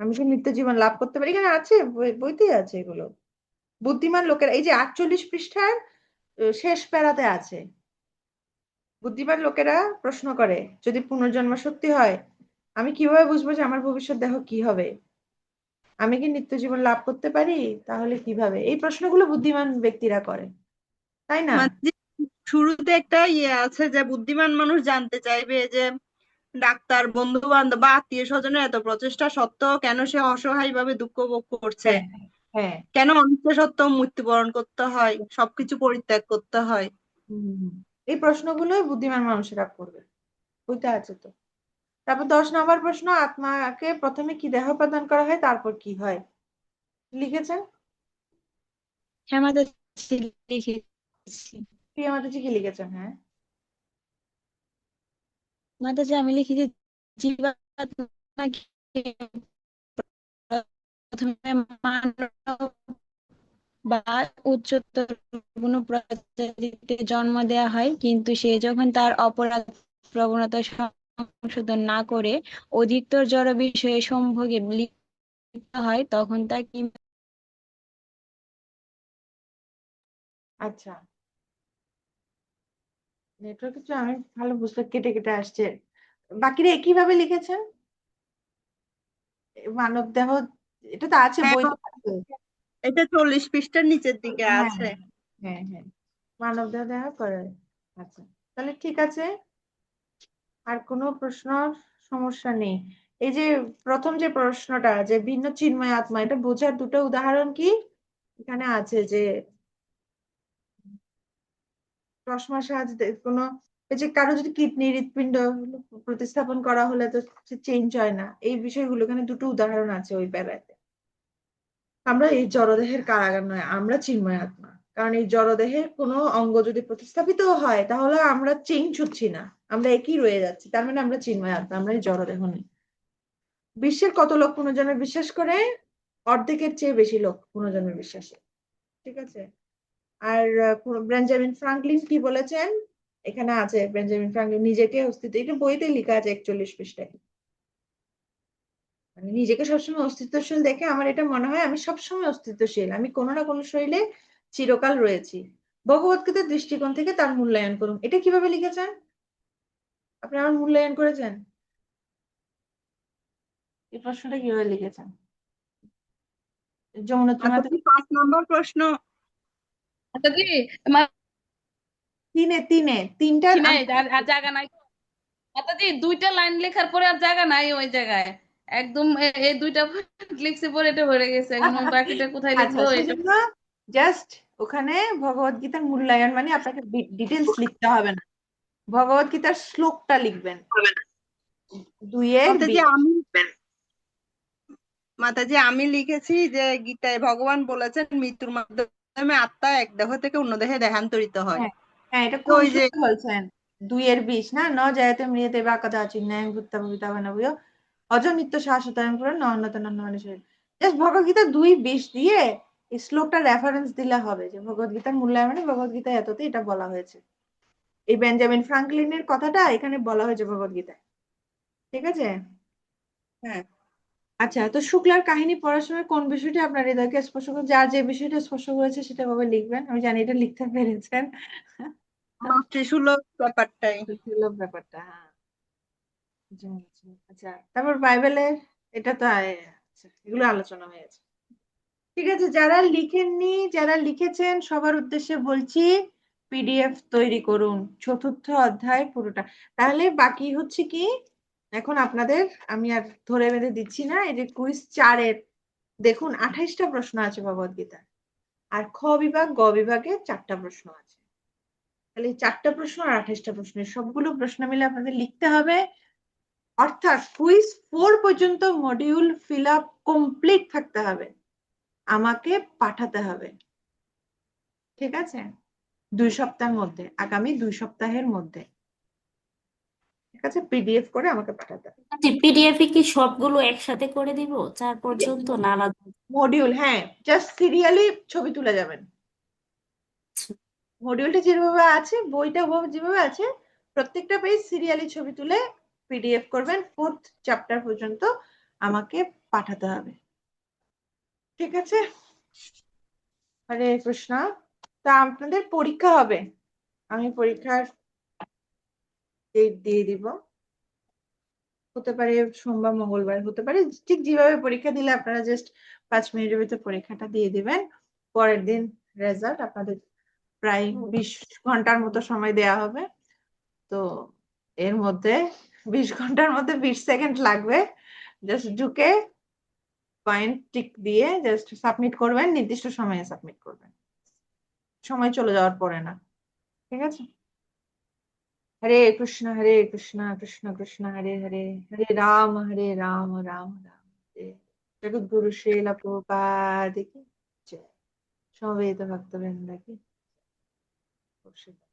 আমি কি নিত্য জীবন লাভ করতে পারি? এখানে আছে, বইতেই আছে এগুলো। বুদ্ধিমান লোকেরা, এই যে 48 পৃষ্ঠার শেষ প্যারাতে আছে। বুদ্ধিমান লোকেরা প্রশ্ন করে, যদি পুনর্জন্ম সত্যি হয় আমি কিভাবে বুঝবো যে আমার ভবিষ্যৎ দেহ কি হবে? আমি কি নিত্য জীবন লাভ করতে পারি? তাহলে কিভাবে? এই প্রশ্নগুলো বুদ্ধিমান ব্যক্তিরা করে, তাই না? মানে শুরুতে একটা আছে যে বুদ্ধিমান মানুষ জানতে চাইবে যে ডাক্তার, বন্ধু বান্ধব বা আত্মীয় স্বজনের এত প্রচেষ্টা সত্ত্বেও কেন সে অসহায় ভাবে দুঃখ ভোগ করছে, হ্যাঁ, হ্যাঁ। কেন অনিচ্ছ সত্ত্বেও মৃত্যুবরণ করতে হয়, সবকিছু পরিত্যাগ করতে হয়। হুম, এই প্রশ্নগুলোই বুদ্ধিমান মানুষেরা করবে, বইতে আছে তো। তারপর 10 নম্বর প্রশ্ন, আত্মাকে প্রথমে কি দেহ প্রদান করা হয়, তারপর কি হয়? লিখেছেন? হ্যাঁ মাতাজি, লিখেছি। প্রিয়া মাতাজি কি লিখেছেন? হ্যাঁ, মাতাজি আমি লিখেছি জীবাত্মাকে প্রথমে মানব বা উচ্চতর কোনো প্রজাতিতে জন্ম দেওয়া হয়, কিন্তু সে যখন তার অপরাধ প্রবণতা সংশোধন না করে অধিকতর জড় বিষয়ে সম্ভোগে লিপ্ত হয়, তখন তা কি? আচ্ছা, নেটওয়ার্ক কিছু আমি ভালো বুঝতে কেটে কেটে আসছে। বাকিরা একইভাবে লিখেছেন। মানব দেহ, এটা তো আছে, হ্যাঁ, বইতে আছে। এটা 40 পৃষ্ঠার নিচের দিকে হ্যাঁ আছে। হ্যাঁ হ্যাঁ, মানব দেহ দেখা করে। আচ্ছা, তাহলে ঠিক আছে, আর কোনো প্রশ্ন সমস্যা নেই। এই যে প্রথম যে প্রশ্নটা, যে ভিন্ন চিন্ময় আত্মা, এটা বোঝার দুটো উদাহরণ কি এখানে আছে, যে চশমার সাহায্যে কোনো, এই যে কারো যদি কিডনি হৃৎপিণ্ড প্রতিস্থাপন করা হলে তো চেঞ্জ হয় না, এই বিষয়গুলো এখানে দুটো উদাহরণ আছে ওই প্যারাতে। আমরা এই জড়দেহের কারাগার নয়, আমরা চিন্ময় আত্মা। কারণ এই জড়দেহের কোনো অঙ্গ যদি প্রতিস্থাপিত হয় তাহলে আমরা চেঞ্জ হচ্ছি না, আমরা একই রয়ে যাচ্ছি, তার মানে আমরা চিন্ময় আত্মা, আমরা এই জড়দেহ নই। বিশ্বের কত লোক পুনর্জন্মে বিশ্বাস করে? অর্ধেকের চেয়ে বেশি লোক পুনর্জন্মে বিশ্বাসী। ঠিক আছে। আর বেঞ্জামিন ফ্রাঙ্কলিন কি বলেছেন? এখানে আছে, বেঞ্জামিন ফ্রাঙ্কলিন নিজেকে অস্তিত্ব, এটা বইতে লেখা আছে 41 পৃষ্ঠায়। মানে নিজেকে সবসময় অস্তিত্বশীল দেখে আমার এটা মনে হয় আমি সবসময় অস্তিত্বশীল, আমি কোনো না কোনো শৈলে চিরকাল রয়েছি। ভগবদ্গীতার দৃষ্টিকোণ থেকে তার মূল্যায়ন করুন। এটা কিভাবে লিখেছেন? আপনি আমার মূল্যায়ন করেছেন? এই প্রশ্নটা কিভাবে লিখেছেন? যমুনা আপনি 5 নম্বর প্রশ্ন। মাতাজি আমার তিনে তিনে তিনটা বেশি নাই, আর জায়গা নাই মাতাজি, 2টা লাইন লেখার পরে আর জায়গা নাই ওই জায়গায়। একদম এই 2টা লিখছি পরে এটা হয়ে গেছে, এখন ওই বাকিটা কোথায় আচ্ছা, লিখবো এটা। সেজন্য জাস্ট ওখানে ভগবদ্গীতার মূল্যায়ন মানে আপনাকে ডিটেলস লিখতে হবে না, ভগবদ্গীতার শ্লোকটা লিখবেন, 2-এর মাতাজি আমি মাতাজি আমি লিখেছি যে গীতায় ভগবান বলেছেন মৃত্যুর মাধ্যমে আত্মা এক দেহ থেকে অন্য দেহে দেহান্তরিত হয়। হ্যাঁ হ্যাঁ, এটা তো কোন ওই যে শ্লোকে বলছেন? 2-এর 20 না? ন জায়তে ম্রিয়তে বা কদাচিৎ ন্যায়ং ভূত্বা ভবিতা বা নভূয় অজং নিত্য শাশ্বতং পুরঃ ন উন্নত নন্য মানুষের। জাস্ট ভগবদ্গীতা 2:20 দিয়ে এই শ্লোকটা রেফারেন্স দিলে হবে, যে ভগবদ্গীতার মূল্যায়ন মানে ভগবদ্গীতা এততে এটা বলা হয়েছে। এই বেঞ্জামিন ফ্রাঙ্কলিনের কথাটা এখানে বলা হয়েছে ভগবদ্গীতায়। ঠিক আছে। হ্যাঁ, আচ্ছা, তো শুক্লার কাহিনী পড়ার সময় কোন বিষয়টি আপনার হৃদয়কে স্পর্শ করে? যার যে বিষয়টা স্পর্শ করেছে সেটা ভাবে লিখবেন। আমি জানি এটা লিখতে পেরেছেন। মাতৃসুলভ ব্যাপারটাই। সুলভ ব্যাপারটা, হ্যাঁ। আচ্ছা, তারপর বাইবেলের, এটা তো আচ্ছা, এগুলো আলোচনা হয়েছে। ঠিক আছে, যারা লিখেননি, যারা লিখেছেন সবার উদ্দেশ্যে বলছি, পিডিএফ তৈরি করুন 4র্থ অধ্যায় পুরোটা। তাহলে বাকি হচ্ছে কি, এখন আপনাদের আমি আর ধরে বেঁধে দিচ্ছি না, এই যে কুইজ 4-এর দেখুন 28টা প্রশ্ন আছে ভগবদ্গীতা, আর খ বিভাগ গ বিভাগে 4টা প্রশ্ন আছে। তাহলে এই 4টা প্রশ্ন আর 28টা প্রশ্নের সবগুলো প্রশ্ন মিলে আপনাদের লিখতে হবে। অর্থাৎ কুইজ 4 পর্যন্ত মডিউল ফিল আপ কমপ্লিট থাকতে হবে, আমাকে পাঠাতে হবে। ঠিক আছে, 2 সপ্তাহের মধ্যে, আগামী 2 সপ্তাহের মধ্যে। ঠিক আছে, পিডিএফ করে আমাকে পাঠাতে হবে। পিডিএফ এ কি সবগুলো একসাথে করে দিব 4 পর্যন্ত, না আলাদা? মডিউল, হ্যাঁ, জাস্ট সিরিয়ালি ছবি তুলে যাবেন। মডিউলটা যেভাবে আছে, বইটা যেভাবে আছে, প্রত্যেকটা পেজ সিরিয়ালি ছবি তুলে পিডিএফ করবেন, 4th চ্যাপ্টার পর্যন্ত আমাকে পাঠাতে হবে। ঠিক আছে, হরে কৃষ্ণ। তা আপনাদের পরীক্ষা হবে, আমি পরীক্ষার ডেট দিয়ে দিব, হতে পারে সোমবার মঙ্গলবার, হতে পারে ঠিক যেভাবে পরীক্ষা দিলে আপনারা জাস্ট 5 মিনিটের ভিতরে পরীক্ষাটা দিয়ে দিবেন। পরের দিন রেজাল্ট আপনাদের প্রায় 20 ঘন্টার মতো সময় দেয়া হবে। তো এর মধ্যে 20 ঘন্টার মধ্যে 20 সেকেন্ড লাগবে, জাস্ট ঢুকে পয়েন্ট টিক দিয়ে জাস্ট সাবমিট করবেন, নির্দিষ্ট সময়ে সাবমিট করবেন, সময় চলে যাওয়ার পরে না। ঠিক আছে, হরে কৃষ্ণ কৃষ্ণ কৃষ্ণ হরে হরে, হরে রাম রাম রাম হরে। জগৎগুরু শ্রীল প্রভুপাদ কি জয়। সমবেত ভক্তবৃন্দ কি জয়।